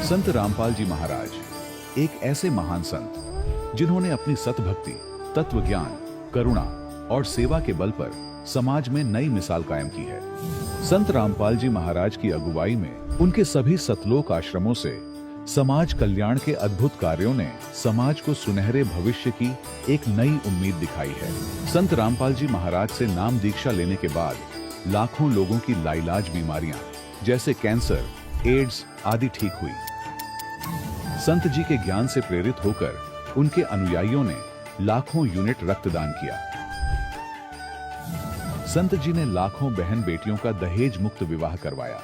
संत रामपाल जी महाराज एक ऐसे महान संत जिन्होंने अपनी सतभक्ति, तत्व ज्ञान, करुणा और सेवा के बल पर समाज में नई मिसाल कायम की है। संत रामपाल जी महाराज की अगुवाई में उनके सभी सतलोक आश्रमों से समाज कल्याण के अद्भुत कार्यों ने समाज को सुनहरे भविष्य की एक नई उम्मीद दिखाई है। संत रामपाल जी महाराज से नाम दीक्षा लेने के बाद लाखों लोगों की लाइलाज बीमारियां जैसे कैंसर, एड्स आदि ठीक हुई। संत जी के ज्ञान से प्रेरित होकर उनके अनुयायियों ने लाखों यूनिट रक्तदान किया। संत जी ने लाखों बहन बेटियों का दहेज मुक्त विवाह करवाया।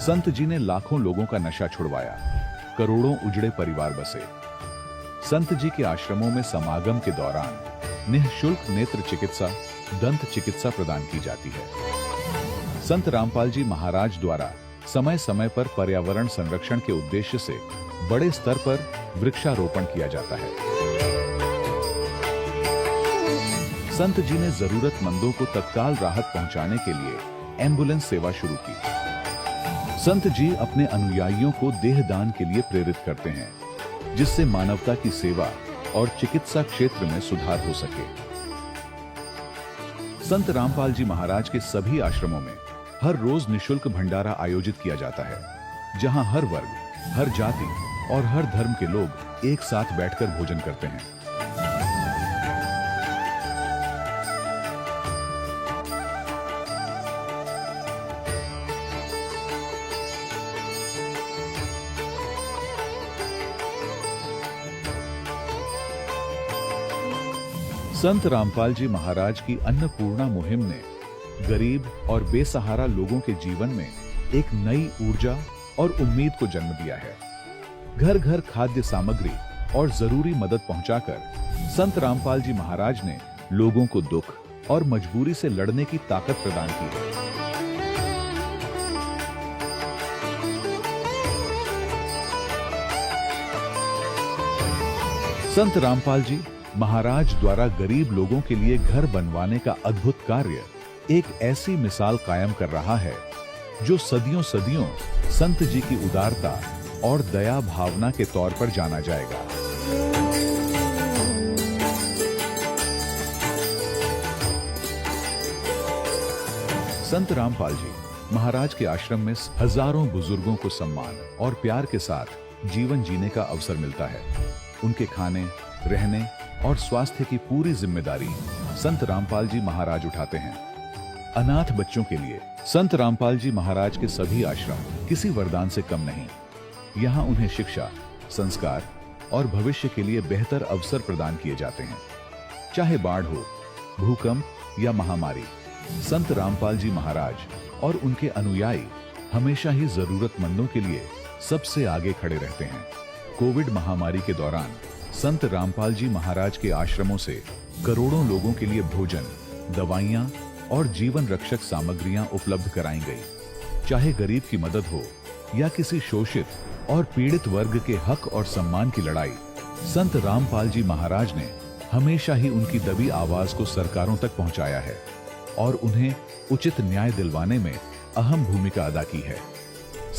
संत जी ने लाखों लोगों का नशा छुड़वाया, करोड़ों उजड़े परिवार बसे। संत जी के आश्रमों में समागम के दौरान निःशुल्क नेत्र चिकित्सा, दंत चिकित्सा प्रदान की जाती है। संत रामपाल जी महाराज द्वारा समय समय पर पर्यावरण संरक्षण के उद्देश्य से बड़े स्तर पर वृक्षारोपण किया जाता है। संत जी ने जरूरतमंदों को तत्काल राहत पहुंचाने के लिए एम्बुलेंस सेवा शुरू की। संत जी अपने अनुयायियों को देहदान के लिए प्रेरित करते हैं, जिससे मानवता की सेवा और चिकित्सा क्षेत्र में सुधार हो सके। संत रामपाल जी महाराज के सभी आश्रमों में हर रोज निःशुल्क भंडारा आयोजित किया जाता है, जहां हर वर्ग, हर जाति और हर धर्म के लोग एक साथ बैठकर भोजन करते हैं। संत रामपाल जी महाराज की अन्नपूर्णा मुहिम ने गरीब और बेसहारा लोगों के जीवन में एक नई ऊर्जा और उम्मीद को जन्म दिया है। घर घर खाद्य सामग्री और जरूरी मदद पहुंचाकर संत रामपाल जी महाराज ने लोगों को दुख और मजबूरी से लड़ने की ताकत प्रदान की है। संत रामपाल जी महाराज द्वारा गरीब लोगों के लिए घर बनवाने का अद्भुत कार्य एक ऐसी मिसाल कायम कर रहा है जो सदियों सदियों संत जी की उदारता और दया भावना के तौर पर जाना जाएगा। संत रामपाल जी महाराज के आश्रम में हजारों बुजुर्गों को सम्मान और प्यार के साथ जीवन जीने का अवसर मिलता है। उनके खाने, रहने और स्वास्थ्य की पूरी जिम्मेदारी संत रामपाल जी महाराज उठाते हैं। अनाथ बच्चों के लिए संत रामपाल जी महाराज के सभी आश्रम किसी वरदान से कम नहीं। यहाँ उन्हें शिक्षा, संस्कार और भविष्य के लिए बेहतर अवसर प्रदान किए जाते हैं। चाहे बाढ़ हो, भूकंप या महामारी, संत रामपाल जी महाराज और उनके अनुयायी हमेशा ही जरूरतमंदों के लिए सबसे आगे खड़े रहते हैं। कोविड महामारी के दौरान संत रामपाल जी महाराज के आश्रमों से करोड़ों लोगों के लिए भोजन, दवाइयां और जीवन रक्षक सामग्रियां उपलब्ध कराई गई। चाहे गरीब की मदद हो या किसी शोषित और पीड़ित वर्ग के हक और सम्मान की लड़ाई, संत रामपाल जी महाराज ने हमेशा ही उनकी दबी आवाज को सरकारों तक पहुंचाया है और उन्हें उचित न्याय दिलवाने में अहम भूमिका अदा की है।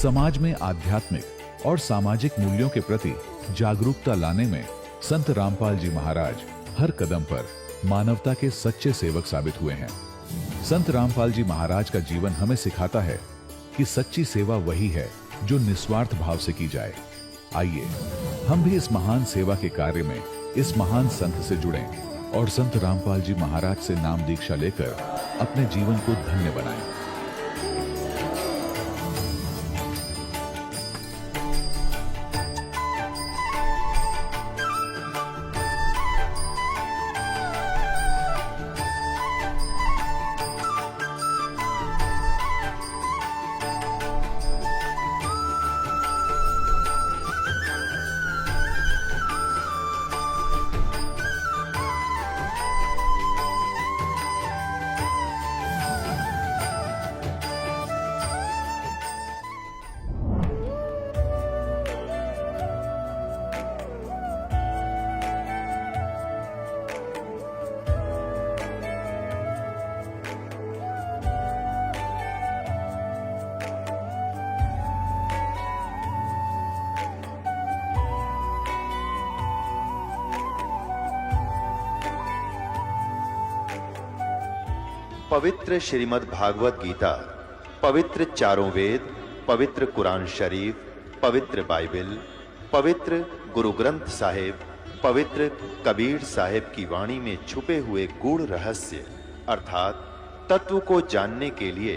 समाज में आध्यात्मिक और सामाजिक मूल्यों के प्रति जागरूकता लाने में संत रामपाल जी महाराज हर कदम पर मानवता के सच्चे सेवक साबित हुए हैं। संत रामपाल जी महाराज का जीवन हमें सिखाता है कि सच्ची सेवा वही है जो निस्वार्थ भाव से की जाए। आइए हम भी इस महान सेवा के कार्य में इस महान संत से जुड़ें और संत रामपाल जी महाराज से नाम दीक्षा लेकर अपने जीवन को धन्य बनाएं। पवित्र श्रीमद् भागवत गीता, पवित्र चारों वेद, पवित्र कुरान शरीफ, पवित्र बाइबल, पवित्र गुरु ग्रंथ साहिब, पवित्र कबीर साहिब की वाणी में छुपे हुए गूढ़ रहस्य अर्थात तत्व को जानने के लिए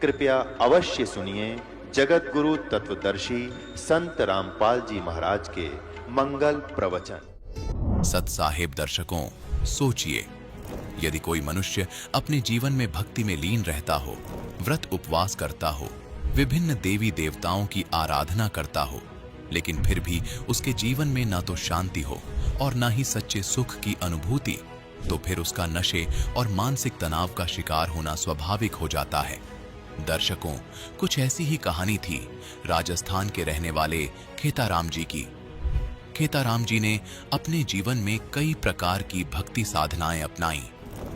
कृपया अवश्य सुनिए जगत गुरु तत्वदर्शी संत रामपाल जी महाराज के मंगल प्रवचन। सत साहेब दर्शकों, सोचिए, यदि कोई मनुष्य अपने जीवन में भक्ति में लीन रहता हो, व्रत उपवास करता हो, विभिन्न देवी देवताओं की आराधना करता हो, लेकिन फिर भी उसके जीवन में ना तो शांति हो और ना ही सच्चे सुख की अनुभूति, तो फिर उसका नशे और मानसिक तनाव का शिकार होना स्वाभाविक हो जाता है। दर्शकों, कुछ ऐसी ही कहानी थी राजस्थान के रहने वाले खेताराम जी की। खेताराम जी ने अपने जीवन में कई प्रकार की भक्ति साधनाएं अपनाई।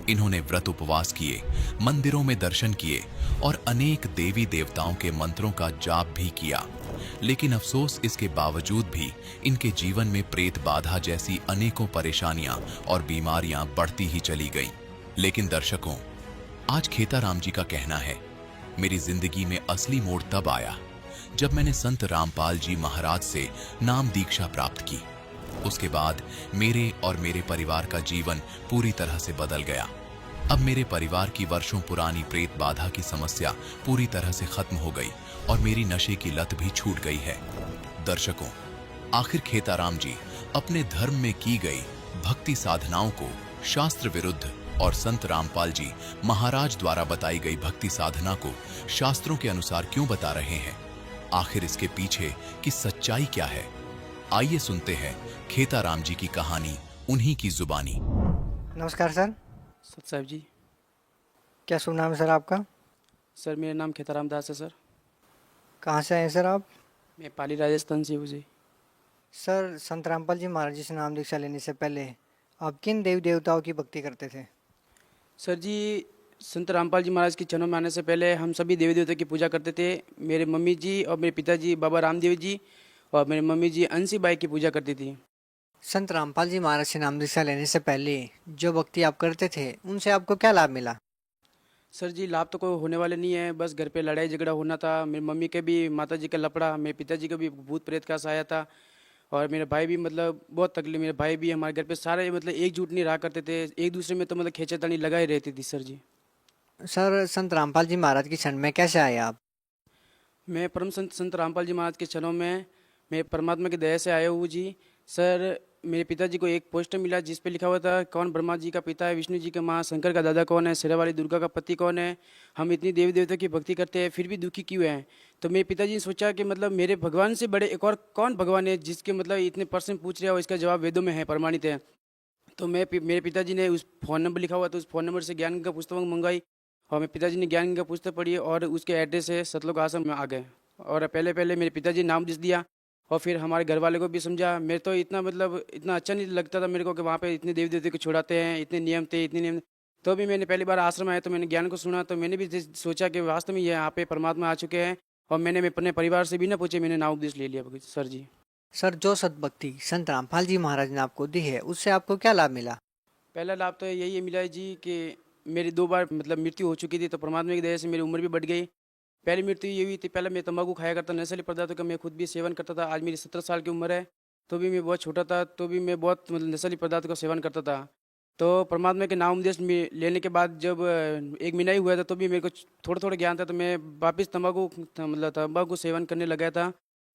इन्होंने व्रत उपवास किए, मंदिरों में दर्शन किए और अनेक देवी देवताओं के मंत्रों का जाप भी किया, लेकिन अफसोस इसके बावजूद भी इनके जीवन में प्रेत बाधा जैसी अनेकों परेशानियां और बीमारियां बढ़ती ही चली गईं। लेकिन दर्शकों, आज खेताराम जी का कहना है, मेरी जिंदगी में असली मोड़ तब आया जब मैंने संत रामपाल जी महाराज से नाम दीक्षा प्राप्त की। उसके बाद मेरे और मेरे परिवार का जीवन पूरी तरह से बदल गया। अब मेरे परिवार की वर्षों पुरानी प्रेत बाधा की समस्या पूरी तरह से खत्म हो गई और मेरी नशे की लत भी छूट गई है। दर्शकों, आखिर खेताराम जी अपने धर्म में की गई भक्ति साधनाओं को शास्त्र विरुद्ध और संत रामपाल जी महाराज द्वारा बताई गई भक्ति साधना को शास्त्रों के अनुसार क्यों बता रहे हैं? आखिर इसके पीछे की सच्चाई क्या है? आइए सुनते हैं खेताराम जी की कहानी उन्हीं की जुबानी। नमस्कार सर। सत साहब जी। क्या शुभ नाम है सर आपका? सर मेरा नाम खेताराम दास है सर। कहाँ से आए सर आप? मैं पाली राजस्थान से हूँ जी। सर, संत रामपाल जी महाराज जी से नाम दीक्षा लेने से पहले आप किन देवी देवताओं की भक्ति करते थे? सर जी, संत रामपाल जी महाराज के जन्म में आने से पहले हम सभी देवी देवता की पूजा करते थे। मेरे मम्मी जी और मेरे पिताजी बाबा रामदेव जी और मेरी मम्मी जी अंशी बाई की पूजा करती थी। संत रामपाल जी महाराज से नाम दीक्षा लेने से पहले जो भक्ति आप करते थे उनसे आपको क्या लाभ मिला? सर जी, लाभ तो कोई होने वाले नहीं है, बस घर पे लड़ाई झगड़ा होना था। मेरी मम्मी के भी माता जी का लपड़ा, मेरे पिताजी को भी भूत प्रेत का साया था और मेरे भाई भी मतलब बहुत तकलीफ। मेरे भाई भी हमारे घर पे सारे मतलब एकजुट नहीं रहा करते थे, एक दूसरे में तो मतलब खींचातानी लगाई रहती थी। सर जी, सर, संत रामपाल जी महाराज की शरण में कैसे आए आप? मैं परम संत रामपाल जी महाराज के चरणों में मैं परमात्मा की दया से आया हूँ जी। सर, मेरे पिताजी को एक पोस्टर मिला जिस पे लिखा हुआ था, कौन ब्रह्मा जी का पिता है, विष्णु जी का माँ, शंकर का दादा कौन है, शेरावाली दुर्गा का पति कौन है, हम इतनी देवी देवता की भक्ति करते हैं फिर भी दुखी क्यों हैं। तो मेरे पिताजी ने सोचा कि मतलब मेरे भगवान से बड़े एक और कौन भगवान है जिसके मतलब इतने प्रश्न पूछ रहे हो, इसका जवाब वेदों में है, प्रमाणित है। तो मेरे पिताजी ने उस फ़ोन नंबर लिखा हुआ था, उस फ़ोन नंबर से ज्ञान गंगा पुस्तक मंगाई और मेरे पिताजी ने ज्ञान गंगा पुस्तक पढ़ी और उसके एड्रेस से सतलोक आश्रम में आ गए। और पहले पहले मेरे पिताजी ने नाम लिख दिया और फिर हमारे घर वाले को भी समझा। मेरे तो इतना मतलब इतना अच्छा नहीं लगता था मेरे को कि वहाँ पे इतने देवी देवते को छुड़ाते हैं, इतने नियम थे, इतने नियम। तो भी मैंने पहली बार आश्रम आया तो मैंने ज्ञान को सुना, तो मैंने भी सोचा कि वास्तव में ये यहाँ पे परमात्मा आ चुके हैं और मैंने अपने परिवार से भी ना पूछे, मैंने नाम उपदेश ले लिया। सर जी, सर, जो सद्भक्ति संत रामपाल जी महाराज ने आपको दी है उससे आपको क्या लाभ मिला? पहला लाभ तो यही मिला है जी कि मेरी 2 बार मतलब मृत्यु हो चुकी थी, तो परमात्मा की दया से मेरी उम्र भी बढ़ गई। पहली मृत्यु ये हुई थी, पहले मैं तंबाकू खाया करता, नशीले पदार्थों का मैं खुद भी सेवन करता था। आज मेरी 17 साल की उम्र है, तो भी मैं बहुत छोटा था, तो भी मैं बहुत मतलब नशीले पदार्थों का सेवन करता था। तो परमात्मा के नाम उपदेश में लेने के बाद जब 1 महीना ही हुआ था तो भी मेरे को थोड़ा थोड़ा ज्ञान था, तो मैं वापस तंबाकू सेवन करने लगा था।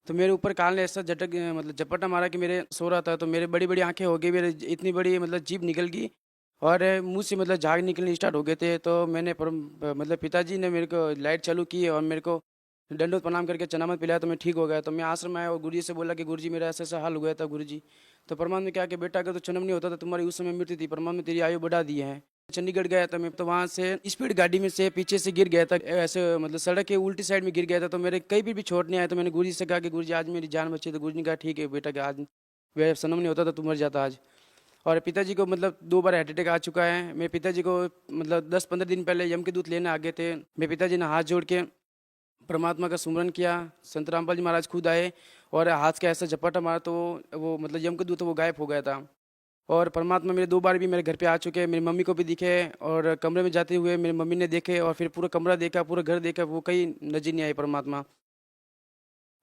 तो मेरे ऊपर काल ने ऐसा झपटा मारा कि मेरे सो रहा था तो मेरे बड़ी बड़ी आंखें हो गई, मेरे इतनी बड़ी मतलब जीभ निकल गई और मुंह से मतलब झाग निकलने स्टार्ट हो गए थे। तो मैंने पिताजी ने मेरे को लाइट चालू की और मेरे को दंडोत प्रणाम करके चना मत पिलाया, तो मैं ठीक हो गया। तो मैं आश्रम आया और गुरुजी से बोला कि गुरुजी मेरा ऐसा ऐसा हाल हो गया था गुरुजी। तो परमात्मा ने क्या कि बेटा अगर तो जन्म नहीं होता तो तुम्हारी उस समय मृत्यु थी, परमात्मा तेरी आयु बढ़ा दी है। चंडीगढ़ गया था मैं, तो वहाँ से स्पीड गाड़ी में से पीछे से गिर गया था, ऐसे मतलब सड़क के उल्टी साइड में गिर गया था। तो मेरे कहीं भी चोट नहीं आया। तो मैंने गुरुजी से कहा कि गुरुजी आज मेरी जान बची। तो गुरुजी ने कहा ठीक है बेटा, कि आज वह जन्म नहीं होता तो तुम मर जाता आज। और पिताजी को मतलब 2 बार हार्ट अटैक आ चुका है। मेरे पिताजी को मतलब 10-15 दिन पहले यम के दूत लेने आ गए थे। मेरे पिताजी ने हाथ जोड़ के परमात्मा का सुमरन किया। संत रामपाल जी महाराज खुद आए और हाथ का ऐसा झपटा मारा तो वो मतलब यम के दूत वो गायब हो गया था। और परमात्मा मेरे 2 बार भी मेरे घर पे आ चुके हैं, मेरी मम्मी को भी दिखे और कमरे में जाते हुए मेरी मम्मी ने देखे और फिर पूरा कमरा देखा, पूरा घर देखा, वो कहीं नज़र नहीं आए परमात्मा।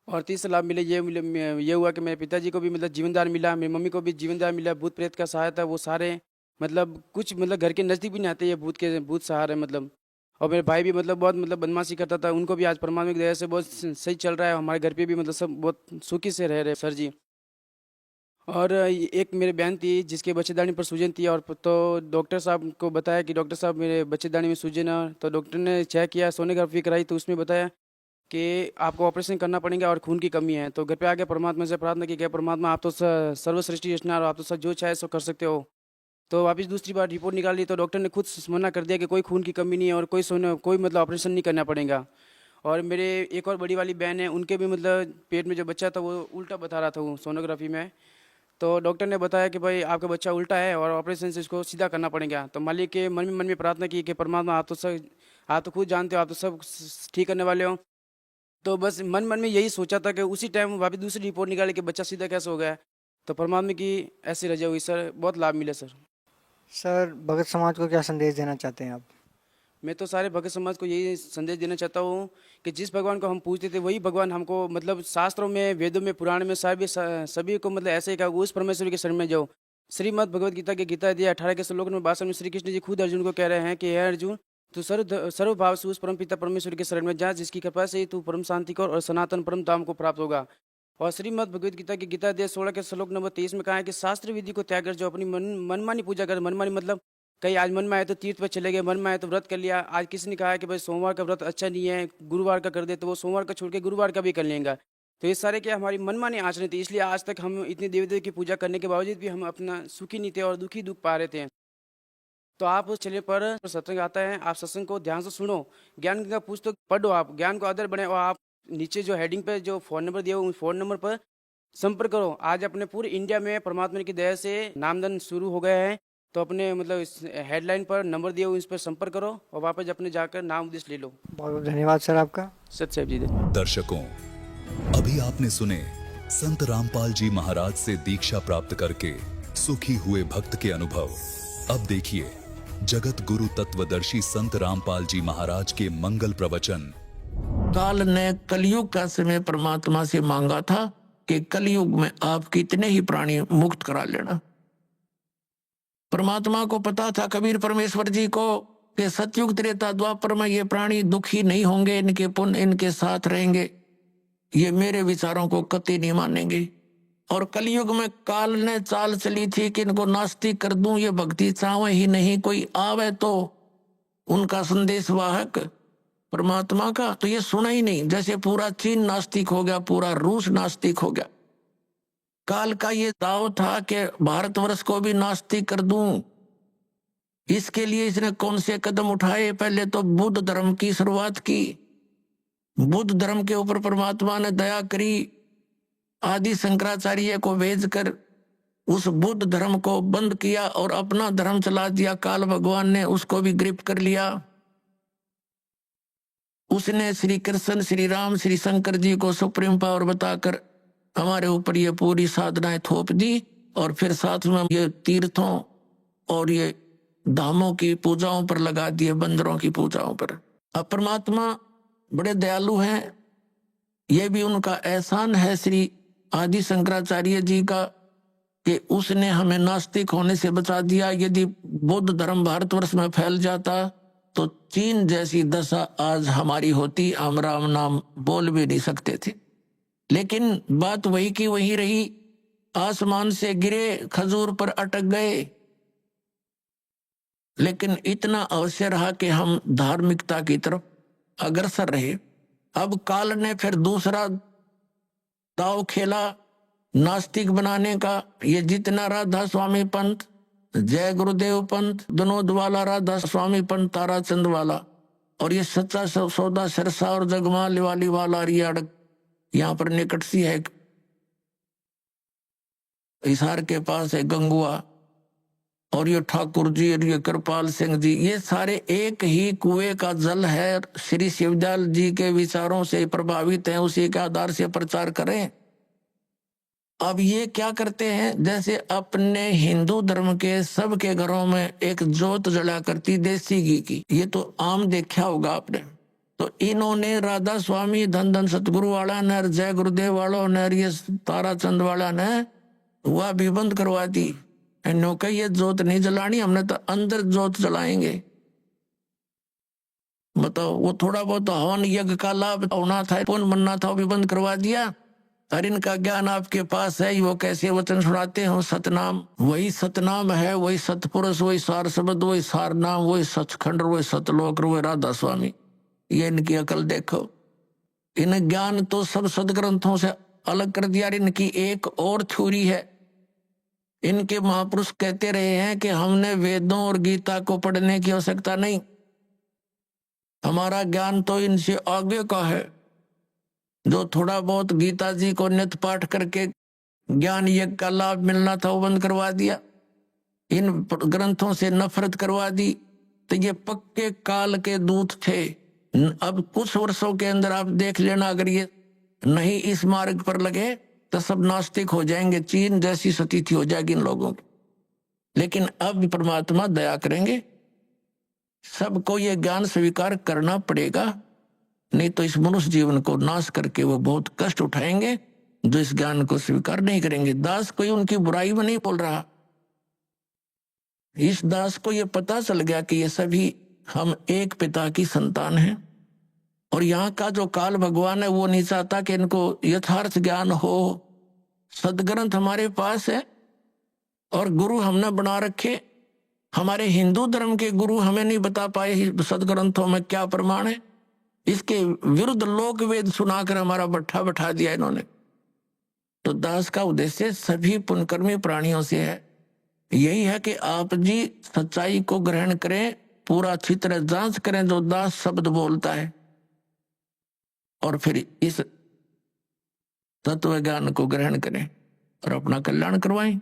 और तीसरा लाभ ये हुआ कि मेरे पिताजी को भी मतलब जीवनदान मिला, मेरी मम्मी को भी जीवनदान मिला, भूत प्रेत का सहायता वो सारे मतलब कुछ मतलब घर के नज़दीक भी नहीं आते ये भूत सहारे मतलब। और मेरे भाई भी मतलब बहुत मतलब बदमाशी करता था, उनको भी आज परमात्मा की दया से बहुत सही चल रहा है। हमारे घर पे भी मतलब सब बहुत सुखी से रह रहे सर जी। और एक मेरी बहन थी जिसके बच्चेदानी पर सूजन थी, और तो डॉक्टर साहब को बताया कि डॉक्टर साहब मेरे बच्चेदानी में सूजन है। तो डॉक्टर ने चेक किया, सोनोग्राफी कराई, तो उसमें बताया कि आपको ऑपरेशन करना पड़ेगा और खून की कमी है। तो घर पे आके परमात्मा से प्रार्थना की, परमात्मा आप तो सर्वसृष्टि रचना हो, आप तो सब जो चाहे सो कर सकते हो। तो वापस दूसरी बार रिपोर्ट निकाली तो डॉक्टर ने खुद मना कर दिया कि कोई खून की कमी नहीं है और कोई मतलब ऑपरेशन नहीं करना पड़ेगा। और मेरे एक और बड़ी वाली बहन है, उनके भी मतलब पेट में जो बच्चा था वो उल्टा बता रहा था वो सोनोग्राफी में। तो डॉक्टर ने बताया कि भाई आपका बच्चा उल्टा है और ऑपरेशन से इसको सीधा करना पड़ेगा। तो मालिक के मन में प्रार्थना की कि परमात्मा आप तो खुद जानते हो, आप तो सब ठीक करने वाले हो। तो बस मन में यही सोचा था कि उसी टाइम वापस दूसरी रिपोर्ट निकाली कि बच्चा सीधा कैसे हो गया। तो परमात्मा की ऐसी रजा हुई सर, बहुत लाभ मिले सर। सर भगत समाज को क्या संदेश देना चाहते हैं आप? मैं तो सारे भगत समाज को यही संदेश देना चाहता हूँ कि जिस भगवान को हम पूजते थे वही भगवान हमको मतलब शास्त्रों में, वेदों में, पुराण में सभी को मतलब ऐसे ही कहा, उस परमेश्वर के शरण में जाओ। श्रीमद् भगवद गीता के गीता अध्याय 18 के श्लोक नंबर 62 में श्री कृष्ण जी खुद अर्जुन को कह रहे हैं कि हे अर्जुन, तू सर्व भाव से उस परम पिता परमेश्वर के शरण में जा, जिसकी कृपा से ही तू परम शांति को और सनातन परम धाम को प्राप्त होगा। और श्रीमद् भगवद गीता के गीता अध्याय 16 के श्लोक नंबर 23 में कहा है कि शास्त्र विधि को त्याग कर जो अपनी मनमानी पूजा कर, मनमानी मतलब कहीं आज मन में आए तो तीर्थ पर चले गए, मन में आए तो व्रत कर लिया। आज किसी ने कहा है कि भाई सोमवार का व्रत अच्छा नहीं है, गुरुवार का कर दे, तो वो सोमवार का छोड़ के गुरुवार का भी कर लेंगे। तो ये सारे क्या हमारी मनमानी आचरण थी, इसलिए आज तक हम इतने देवी देव की पूजा करने के बावजूद भी हम अपना सुखी नहीं थे और दुखी दुख पा रहे थे। तो आप उस चैनल पर सत्संग आता है, आप सत्संग को ध्यान से सुनो, ज्ञान का पुस्तक पढ़ो, आप ज्ञान को आदर बने, और आप नीचे जो हेडिंग पे जो फ़ोन नंबर दिया उस फ़ोन नंबर पर संपर्क करो। आज अपने पूरे इंडिया में परमात्मा की दया से नामदान शुरू हो गया है। तो अपने मतलब इस हेडलाइन पर नंबर दिए हुए इस पर संपर्क करो और वापस अपने जाकर नाम उपदेश ले लो। बहुत बहुत धन्यवाद सर आपका। सत्य साहब जी दे। दर्शकों, अभी आपने सुने संत रामपाल जी महाराज से दीक्षा प्राप्त करके सुखी हुए भक्त के अनुभव। अब देखिए जगत गुरु तत्वदर्शी संत रामपाल जी महाराज के मंगल प्रवचन। काल ने कलयुग का समय परमात्मा से मांगा था कि कलयुग में आप कितने ही प्राणी मुक्त करा लेना। परमात्मा को पता था, कबीर परमेश्वर जी को, कि सतयुग त्रेता द्वापर में ये प्राणी दुखी नहीं होंगे, इनके पुण्य इनके साथ रहेंगे, ये मेरे विचारों को कतई नहीं मानेंगे। और कलयुग में काल ने चाल चली थी कि इनको नास्तिक कर दूं, ये भक्ति चाहे ही नहीं, कोई आवे तो उनका संदेश वाहक परमात्मा का तो ये सुना ही नहीं। जैसे पूरा चीन नास्तिक हो गया, पूरा रूस नास्तिक हो गया। काल का ये दाव था कि भारतवर्ष को भी नास्तिक कर दूं। इसके लिए इसने कौन से कदम उठाए? पहले तो बुद्ध धर्म की शुरुआत की। बुद्ध धर्म के ऊपर परमात्मा ने दया करी, आदि शंकराचार्य को भेजकर उस बुद्ध धर्म को बंद किया और अपना धर्म चला दिया। काल भगवान ने उसको भी गिरफ्त कर लिया। उसने श्री कृष्ण, श्री राम, श्री शंकर जी को सुप्रीम पावर बताकर हमारे ऊपर ये पूरी साधनाएं थोप दी, और फिर साथ में ये तीर्थों और ये धामों की पूजाओं पर लगा दिए, बंदरों की पूजाओं पर। अब परमात्मा बड़े दयालु हैं, ये भी उनका एहसान है श्री आदि शंकराचार्य जी का कि उसने हमें नास्तिक होने से बचा दिया। यदि बौद्ध धर्म भारतवर्ष में फैल जाता तो चीन जैसी दशा आज हमारी होती, हम राम नाम बोल भी नहीं सकते थे। लेकिन बात वही की वही रही, आसमान से गिरे, खजूर पर अटक गए। लेकिन इतना अवश्य रहा कि हम धार्मिकता की तरफ अग्रसर रहे। अब काल ने फिर दूसरा दाव खेला नास्तिक बनाने का। ये जितना राधा स्वामी पंथ, जय गुरुदेव पंथ, विनोद वाला, राधा स्वामी पंथ, ताराचंद वाला, और ये सच्चा सौदा सिरसा और जगमाल वाली वाला रियाड़क यहाँ पर निकट सी है, हिसार के पास है गंगुआ, और ये ठाकुर जी और ये कृपाल सिंह जी, ये सारे एक ही कुएं का जल है। श्री शिवदयाल जी के विचारों से प्रभावित हैं, उसी के आधार से प्रचार करें। अब ये क्या करते हैं, जैसे अपने हिंदू धर्म के सबके घरों में एक जोत जला करती देसी घी की, ये तो आम देखा होगा आपने। तो इन्होंने राधा स्वामी धन धन सतगुरु वाला ने और जय गुरुदेव वालों ने और ये ताराचंद वाला ने वह भी बंद करवा दी। इन्हों का ये जोत नहीं जलानी, हमने तो अंदर जोत जलाएंगे। बताओ, वो थोड़ा बहुत हवन यज्ञ का लाभ होना था, पुण्य बनना था, वो भी बंद करवा दिया। और इनका ज्ञान आपके पास है, वो कैसे वचन सुनाते हो, सतनाम, वही सतनाम है, वही सतपुरुष, वही सार शब्द, वही सार नाम, वही सचखंड, वही सतलोक, वही राधा स्वामी। ये इनकी अकल देखो। इन ज्ञान तो सब सदग्रंथों से अलग कर दिया। इनकी एक और थ्योरी है। इनके महापुरुष कहते रहे हैं कि हमने वेदों और गीता को पढ़ने की आवश्यकता नहीं, हमारा ज्ञान तो इनसे आगे का है। जो थोड़ा बहुत गीता जी को नित्य पाठ करके ज्ञान यज्ञ का लाभ मिलना था वो बंद करवा दिया, इन ग्रंथों से नफरत करवा दी। तो ये पक्के काल के दूत थे। अब कुछ वर्षों के अंदर आप देख लेना, अगर ये नहीं इस मार्ग पर लगे तो सब नास्तिक हो जाएंगे, चीन जैसी स्थिति हो जाएगी इन लोगों की। लेकिन अब परमात्मा दया करेंगे, सबको ये ज्ञान स्वीकार करना पड़ेगा, नहीं तो इस मनुष्य जीवन को नाश करके वो बहुत कष्ट उठाएंगे जो इस ज्ञान को स्वीकार नहीं करेंगे। दास कोई उनकी बुराई में नहीं बोल रहा, इस दास को ये पता चल गया कि ये सभी हम एक पिता की संतान हैं। और यहाँ का जो काल भगवान है वो नहीं चाहता कि इनको यथार्थ ज्ञान हो। सदग्रंथ हमारे पास है और गुरु हमने बना रखे। हमारे हिंदू धर्म के गुरु हमें नहीं बता पाए सदग्रंथों में क्या प्रमाण है, इसके विरुद्ध लोक वेद सुनाकर हमारा बट्ठा बैठा दिया इन्होंने। तो दास का उद्देश्य सभी पुण्यकर्मी प्राणियों से है, यही है कि आप जी सच्चाई को ग्रहण करें, पूरा अच्छी तरह जांच करें जो दास शब्द बोलता है, और फिर इस तत्व ज्ञान को ग्रहण करें और अपना कल्याण करवाएं।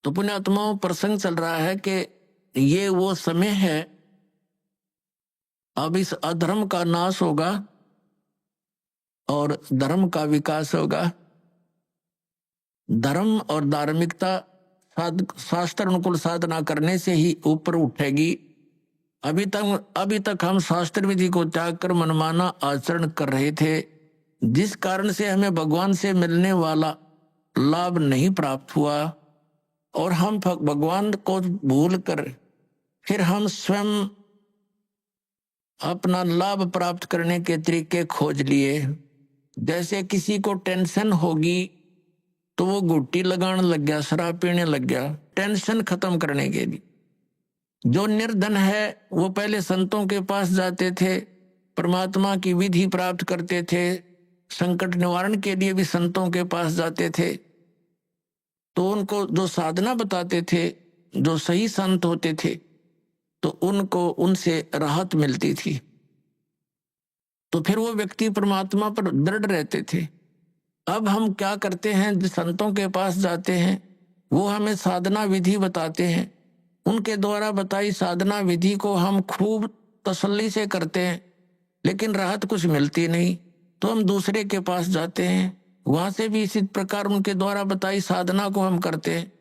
तो पुण्यात्माओं, प्रसंग चल रहा है कि ये वो समय है, अब इस अधर्म का नाश होगा और धर्म का विकास होगा। धर्म और धार्मिकता शास्त्र अनुकूल साधना करने से ही ऊपर उठेगी। अभी तक हम शास्त्र विधि को त्याग कर मनमाना आचरण कर रहे थे, जिस कारण से हमें भगवान से मिलने वाला लाभ नहीं प्राप्त हुआ, और हम भगवान को भूल कर फिर हम स्वयं अपना लाभ प्राप्त करने के तरीके खोज लिए। जैसे किसी को टेंशन होगी तो वो गुट्टी लगाने लग गया, शराब पीने लग गया, टेंशन खत्म करने के लिए। जो निर्धन है वो पहले संतों के पास जाते थे, परमात्मा की विधि प्राप्त करते थे, संकट निवारण के लिए भी संतों के पास जाते थे। तो उनको जो साधना बताते थे, जो सही संत होते थे, तो उनको उनसे राहत मिलती थी। तो फिर वो व्यक्ति परमात्मा पर दृढ़ रहते थे। अब हम क्या करते हैं, जो संतों के पास जाते हैं वो हमें साधना विधि बताते हैं, उनके द्वारा बताई साधना विधि को हम खूब तसल्ली से करते हैं, लेकिन राहत कुछ मिलती नहीं। तो हम दूसरे के पास जाते हैं, वहां से भी इसी प्रकार उनके द्वारा बताई साधना को हम करते हैं,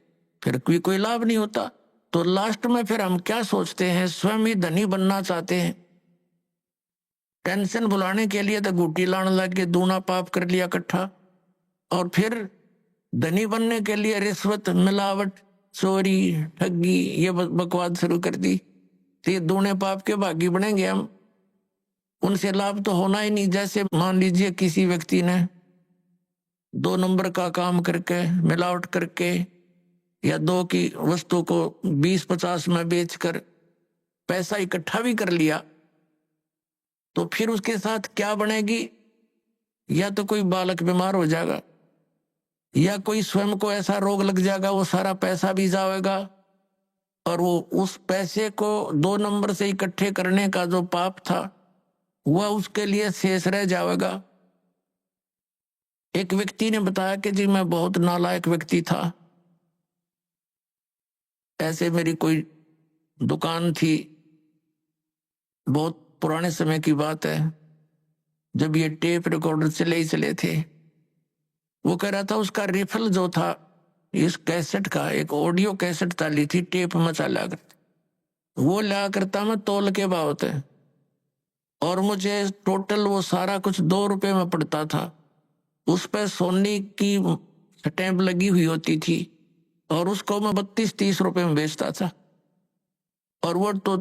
फिर कोई लाभ नहीं होता। तो लास्ट में फिर हम क्या सोचते हैं, स्वयं ही धनी बनना चाहते हैं। टेंशन भुलाने के लिए तो गुटी लाने लग के दूना पाप कर लिया इकट्ठा, और फिर धनी बनने के लिए रिश्वत, मिलावट, चोरी, ठगी, ये बकवास शुरू कर दी। तो ये दूने पाप के भागी बनेंगे हम, उनसे लाभ तो होना ही नहीं। जैसे मान लीजिए किसी व्यक्ति ने 2 नंबर का काम करके, मिलावट करके, या 2 की वस्तु को 20-50 में बेचकर पैसा इकट्ठा भी कर लिया, तो फिर उसके साथ क्या बनेगी? या तो कोई बालक बीमार हो जाएगा, या कोई स्वयं को ऐसा रोग लग जाएगा, वो सारा पैसा भी जाएगा, और वो उस पैसे को 2 नंबर से इकट्ठे करने का जो पाप था वह उसके लिए शेष रह जाएगा। एक व्यक्ति ने बताया कि जी मैं बहुत नालायक व्यक्ति था, ऐसे मेरी कोई दुकान थी, बहुत पुराने समय की बात है, जब ये टेप रिकॉर्डर चले ही चले थे। वो कह रहा था उसका रिफल जो था इस कैसेट का, एक ऑडियो कैसेट ताली थी, टेप मचा ला करता, वो ला करता मैं तोल के बावत है, और मुझे टोटल वो सारा कुछ 2 रुपए में पड़ता था। उस पर सोनी की स्टैंप लगी हुई होती थी और उसको मैं 32-30 रुपए में बेचता था, और वो तो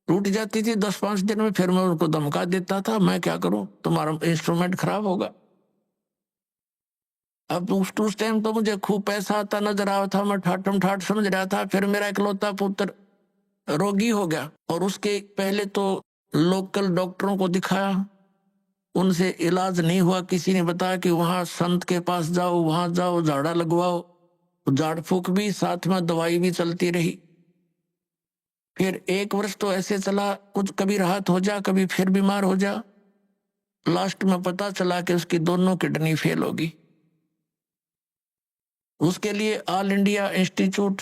टूट जाती थी 10-5 दिन में। फिर मैं उनको धमका देता था, मैं क्या करूं, तुम्हारा इंस्ट्रूमेंट खराब होगा। अब उस टाइम तो मुझे खूब पैसा आता नजर आया था, मैं ठाठम ठाठ समझ रहा था। फिर मेरा इकलौता पुत्र रोगी हो गया, और उसके पहले तो लोकल डॉक्टरों को दिखाया, उनसे इलाज नहीं हुआ। किसी ने बताया कि वहां संत के पास जाओ, वहां जाओ, झाड़ा लगवाओ, झाड़ फूक भी साथ में दवाई भी चलती रही। फिर 1 वर्ष तो ऐसे चला, कुछ कभी राहत हो जा, कभी फिर बीमार हो जा। लास्ट में पता चला कि उसकी दोनों किडनी फेल होगी। उसके लिए ऑल इंडिया इंस्टीट्यूट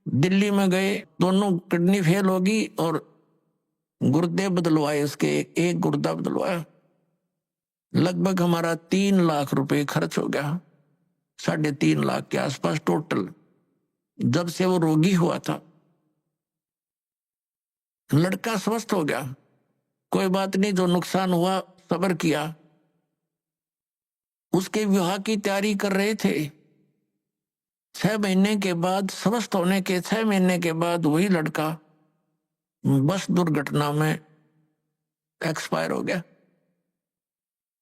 दिल्ली में गए, दोनों किडनी फेल होगी और गुर्दे बदलवाए, उसके एक गुर्दा बदलवाया। लगभग हमारा 3 लाख रुपए खर्च हो गया, 3.5 लाख के आसपास टोटल, जब से वो रोगी हुआ था। लड़का स्वस्थ हो गया, कोई बात नहीं, जो नुकसान हुआ सब्र किया। उसके विवाह की तैयारी कर रहे थे। 6 महीने के बाद, स्वस्थ होने के 6 महीने के बाद वही लड़का बस दुर्घटना में एक्सपायर हो गया।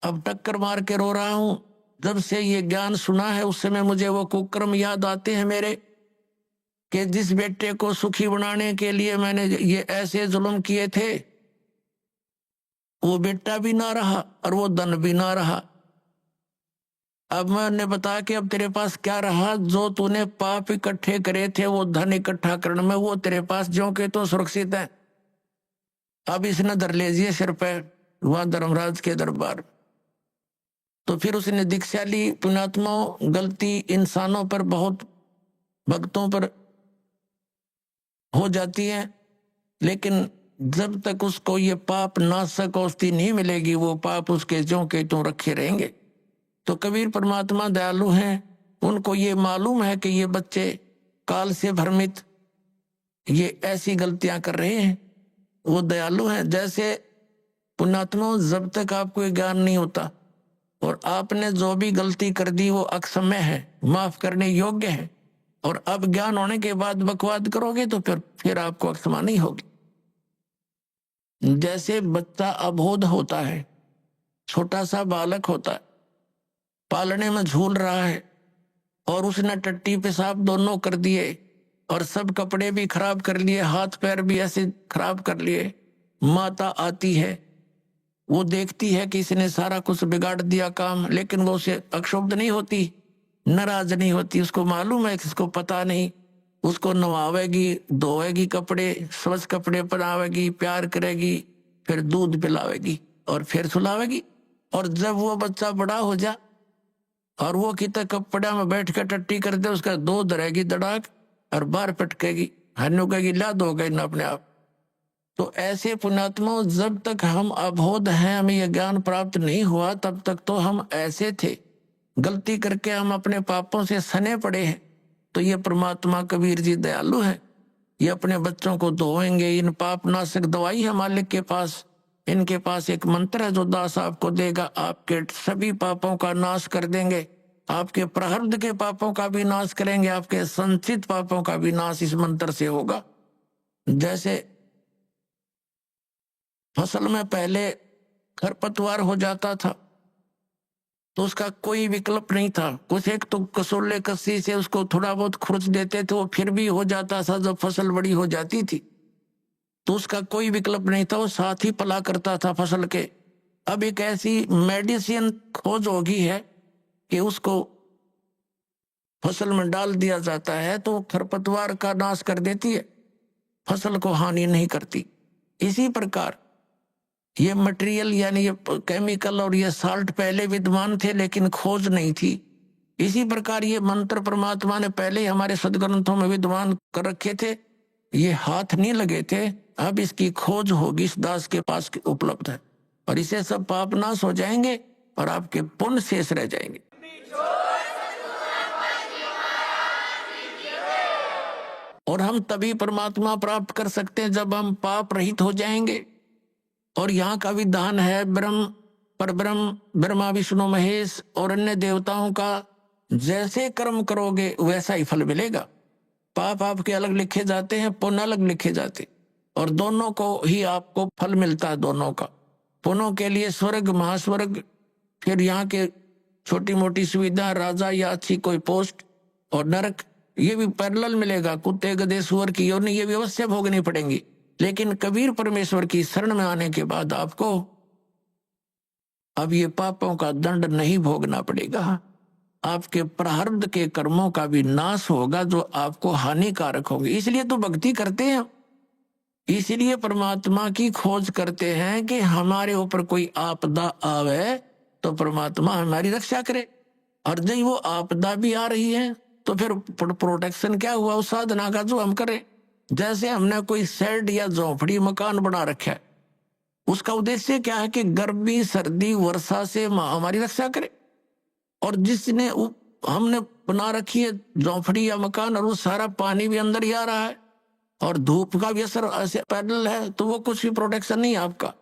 अब टक्कर मार के रो रहा हूं। जब से ये ज्ञान सुना है उस समय मुझे वो कुकर्म याद आते हैं मेरे, कि जिस बेटे को सुखी बनाने के लिए मैंने ये ऐसे जुल्म किए थे, वो बेटा भी ना रहा और वो धन भी ना रहा। अब मैंने बताया कि अब तेरे पास क्या रहा, जो तूने पाप इकट्ठे करे थे वो धन इकट्ठा करने में, वो तेरे पास ज्यों के तो सुरक्षित है। अब इसने धर लीजिए सिर पे वहां धर्मराज के दरबार। तो फिर उसने दीक्षा ली। पुण्यात्माओं, गलती इंसानों पर, बहुत भक्तों पर हो जाती है, लेकिन जब तक उसको ये पाप नाशक औषधि नहीं मिलेगी, वो पाप उसके ज्यों के त्यों रखे रहेंगे। तो कबीर परमात्मा दयालु हैं, उनको ये मालूम है कि ये बच्चे काल से भ्रमित ये ऐसी गलतियां कर रहे हैं, वो दयालु हैं। जैसे पुण्यात्मा, जब तक आपको ज्ञान नहीं होता और आपने जो भी गलती कर दी वो अक्षम्य है, माफ करने योग्य है, और अब ज्ञान होने के बाद बकवाद करोगे तो फिर आपको क्षमा नहीं होगी। जैसे बच्चा अबोध होता है, छोटा सा बालक होता है, पालने में झूल रहा है, और उसने टट्टी पेशाब दोनों कर दिए और सब कपड़े भी खराब कर लिए, हाथ पैर भी ऐसे खराब कर लिए। माता आती है, वो देखती है कि इसने सारा कुछ बिगाड़ दिया काम, लेकिन वो उसे अक्षुब्ध नहीं होती, नाराज नहीं होती। उसको मालूम है कि इसको पता नहीं, उसको नवावेगी, धोएगी कपड़े, स्वच्छ कपड़े पहनावेगी, प्यार करेगी, फिर दूध पिलावेगी और फिर सुलावेगी। और जब वो बच्चा बड़ा हो जा और वो कितना कपड़ा में बैठ कर टट्टी कर दे, उसका दो धरेगी दड़ाक और बाहर पटकेगी, हन्नू कहेगी ला दो गई ना अपने आप। तो ऐसे पुण्यात्मा, जब तक हम अबोध हैं, हमें यह ज्ञान प्राप्त नहीं हुआ, तब तक तो हम ऐसे थे, गलती करके हम अपने पापों से सने पड़े हैं। तो ये परमात्मा कबीर जी दयालु हैं, ये अपने बच्चों को धोएंगे। इन पाप नाशक दवाई है मालिक के पास, इनके पास एक मंत्र है जो दास आपको देगा, आपके सभी पापों का नाश कर देंगे, आपके प्रारब्ध के पापों का भी नाश करेंगे, आपके संचित पापों का भी नाश इस मंत्र से होगा। जैसे फसल में पहले खरपतवार हो जाता था तो उसका कोई विकल्प नहीं था, कुछ एक तो कसोले कस्सी से उसको थोड़ा बहुत खुरच देते थे, वो फिर भी हो जाता था। जब फसल बड़ी हो जाती थी तो उसका कोई विकल्प नहीं था, वो साथ ही पला करता था फसल के। अब एक ऐसी मेडिसिन खोज होगी है कि उसको फसल में डाल दिया जाता है तो खरपतवार का नाश कर देती है, फसल को हानि नहीं करती। इसी प्रकार ये मटेरियल यानी ये केमिकल और ये साल्ट पहले विद्यमान थे लेकिन खोज नहीं थी। इसी प्रकार ये मंत्र परमात्मा ने पहले ही हमारे सदग्रंथों में विद्यमान कर रखे थे, ये हाथ नहीं लगे थे, अब इसकी खोज होगी, इस दास के पास उपलब्ध है। और इससे सब पाप नाश हो जाएंगे और आपके पुण्य शेष रह जाएंगे। और हम तभी परमात्मा प्राप्त कर सकते हैं जब हम पाप रहित हो जाएंगे। और यहाँ का विधान है ब्रह्म परब्रह्म ब्रह्मा विष्णु महेश और अन्य देवताओं का जैसे कर्म करोगे वैसा ही फल मिलेगा। पाप आपके अलग लिखे जाते हैं, पुण्य अलग लिखे जाते, और दोनों को ही आपको फल मिलता है। दोनों का पुण्यों के लिए स्वर्ग महास्वर्ग, फिर यहाँ के छोटी मोटी सुविधा, राजा या अच्छी कोई पोस्ट, और नरक ये भी पैरेलल मिलेगा। कुत्ते गधे सुअर की योनि ये भी अवश्य भोगनी पड़ेंगी। लेकिन कबीर परमेश्वर की शरण में आने के बाद आपको अब ये पापों का दंड नहीं भोगना पड़ेगा। आपके प्रारब्ध के कर्मों का भी नाश होगा जो आपको हानिकारक होंगे। इसलिए तो भक्ति करते हैं, इसलिए परमात्मा की खोज करते हैं कि हमारे ऊपर कोई आपदा आवे तो परमात्मा हमारी रक्षा करे। और जब वो आपदा भी आ रही है तो फिर प्रोटेक्शन क्या हुआ उस साधना का जो हम करें। जैसे हमने कोई शेड या झोपड़ी मकान बना रखा है, उसका उद्देश्य क्या है कि गर्मी सर्दी वर्षा से हमारी रक्षा करे। और जिसने हमने बना रखी है झोपड़ी या मकान और वो सारा पानी भी अंदर ही आ रहा है और धूप का भी असर ऐसे पैदल है, तो वो कुछ भी प्रोटेक्शन नहीं आपका।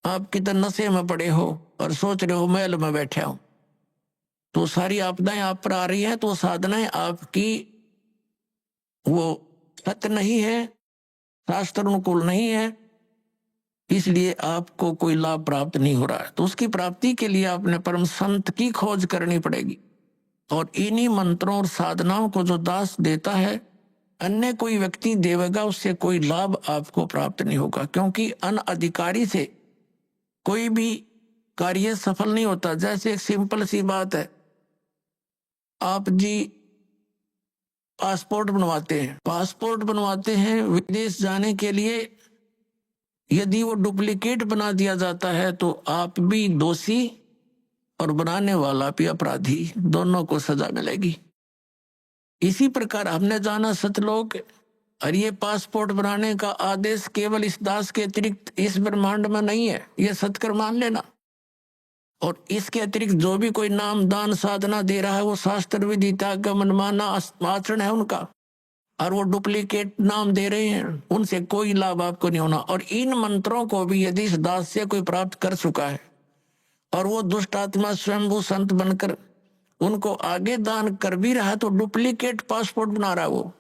आप कितने नशे में पड़े हो और सोच रहे हो महल में बैठे हो, तो सारी आपदाएं आप पर आ रही है, तो साधनाएं आपकी वो सत्य नहीं है, शास्त्र अनुकूल नहीं है, इसलिए आपको कोई लाभ प्राप्त नहीं हो रहा है। तो उसकी प्राप्ति के लिए आपने परम संत की खोज करनी पड़ेगी। और इन्हीं मंत्रों और साधनाओं को जो दास देता है, अन्य कोई व्यक्ति देवेगा, उससे कोई लाभ आपको प्राप्त नहीं होगा। क्योंकि अनअधिकारी से कोई भी कार्य सफल नहीं होता। जैसे एक सिंपल सी बात है, आप जी पासपोर्ट बनवाते हैं विदेश जाने के लिए, यदि वो डुप्लीकेट बना दिया जाता है तो आप भी दोषी और बनाने वाला भी अपराधी, दोनों को सजा मिलेगी। इसी प्रकार हमने जाना सतलोक, और ये पासपोर्ट बनाने का आदेश केवल इस दास के अतिरिक्त इस ब्रह्मांड में नहीं है, ये सत्कर मान लेना। और इसके अतिरिक्त जो भी कोई नाम दान साधना दे रहा है वो शास्त्र विधि त्याग का मनमाना आचरण है उनका, और वो डुप्लीकेट नाम दे रहे हैं, उनसे कोई लाभ आपको नहीं होना। और इन मंत्रों को भी यदि इस दास से कोई प्राप्त कर चुका है और वो दुष्ट आत्मा स्वयंभू संत बनकर उनको आगे दान कर भी रहा है, तो डुप्लीकेट पासपोर्ट बना रहा है वो,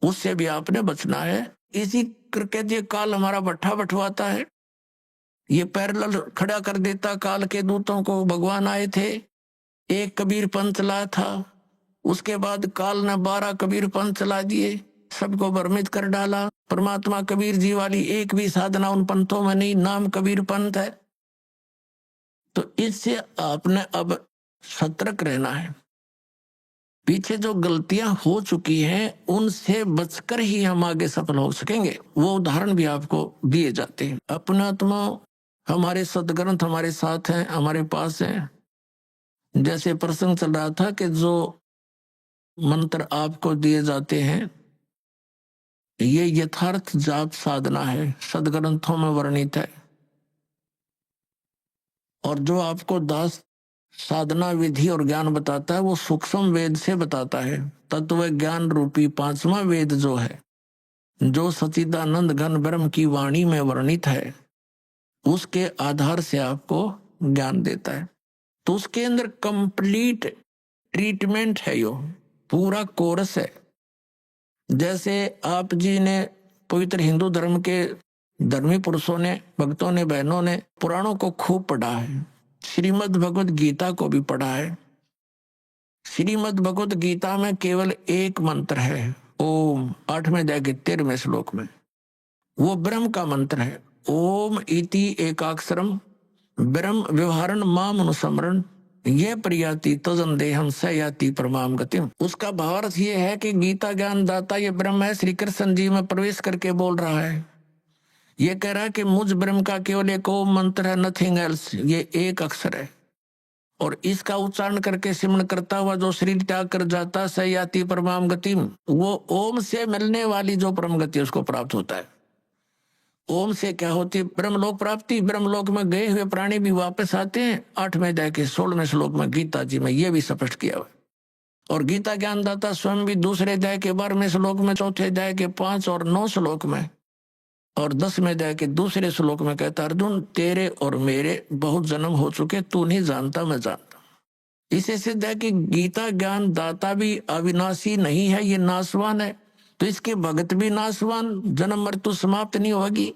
उससे भी आपने बचना है। इसी करके ये काल हमारा भट्ठा बंटवाता है, ये पैरेलल खड़ा कर देता। काल के दूतों को भगवान आए थे, एक कबीर पंथ लाया था, उसके बाद काल ने 12 कबीर पंथ चला दिए, सबको भ्रमित कर डाला। परमात्मा कबीर जी वाली एक भी साधना उन पंथों में नहीं, नाम कबीर पंथ है। तो इससे आपने अब सतर्क रहना है। पीछे जो गलतियां हो चुकी हैं उनसे बचकर ही हम आगे सफल हो सकेंगे। वो उदाहरण भी आपको दिए जाते हैं। अपना आत्मा हमारे सदग्रंथ हमारे साथ हैं, हमारे पास हैं। जैसे प्रसंग चल रहा था कि जो मंत्र आपको दिए जाते हैं ये यथार्थ जाप साधना है, सदग्रंथों में वर्णित है। और जो आपको दास साधना विधि और ज्ञान बताता है वो सूक्ष्म वेद से बताता है। तत्व ज्ञान रूपी 5वां वेद जो है, जो सच्चिदानंद घन ब्रह्म की वाणी में वर्णित है, उसके आधार से आपको ज्ञान देता है। तो उसके अंदर कंप्लीट ट्रीटमेंट है, यो पूरा कोर्स है। जैसे आप जी ने पवित्र हिंदू धर्म के धर्मी पुरुषों ने, भक्तों ने, बहनों ने पुराणों को खूब पढ़ा है, श्रीमद् भगवत गीता को भी पढ़ा है। श्रीमद् भगवत गीता में केवल एक मंत्र है, ओम, 8वें अध्याय के 13वें श्लोक में, वो ब्रह्म का मंत्र है। ओम इति एकाक्षरम ब्रह्म व्यवहारण माम अनुस्मरण ये प्रयाति तजन देहम स याति परमाम गतिम। उसका भावार्थ ये है कि गीता ज्ञान दाता ये ब्रह्म है, श्री कृष्ण जी में प्रवेश करके बोल रहा है। ये कह रहा है कि मुझ ब्रह्म का केवल एक ओम मंत्र है, नथिंग एल्स, ये एक अक्षर है। और इसका उच्चारण करके सिमरण करता हुआ जो शरीर त्याग कर जाता स याति परमाम गतिम, वो ओम से मिलने वाली जो परम गति उसको प्राप्त होता है। ओम से क्या होती है? ब्रह्मलोक प्राप्ति। ब्रह्मलोक में गए हुए प्राणी भी वापस आते हैं। 8वें अध्याय के 16वें श्लोक में गीता जी में ये भी स्पष्ट किया हुआ है। और गीता ज्ञानदाता स्वयं भी दूसरे अध्याय के 12वें श्लोक में, चौथे अध्याय के 5 और 9 श्लोक में और 10वें अध्याय के दूसरे श्लोक में कहता, अर्जुन तेरे और मेरे बहुत जन्म हो चुके, तू नहीं जानता मैं जानता। इसे सिद्ध है कि गीता ज्ञान दाता भी अविनाशी नहीं है, ये नाशवान है, तो इसके भगत भी नाशवान, जन्म मृत्यु समाप्त नहीं होगी।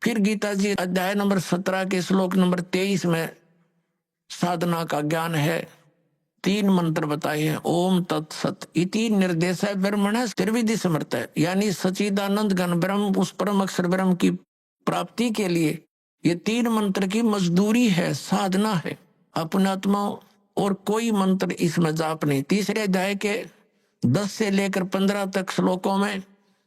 फिर गीता जी अध्याय नंबर 17 के श्लोक नंबर 23 में साधना का ज्ञान है। 3 मंत्र बताए हैं। ओम तत्सत इति निर्देश ब्रह्मण त्रिविधि समर्थ है, यानी सचिदानंद घन ब्रह्म, उस परम अक्षर ब्रह्म की प्राप्ति के लिए ये 3 मंत्र की मजदूरी है, साधना है। अपने आत्मा और कोई मंत्र इसमें जाप नहीं। तीसरे अध्याय के 10 से लेकर 15 तक श्लोकों में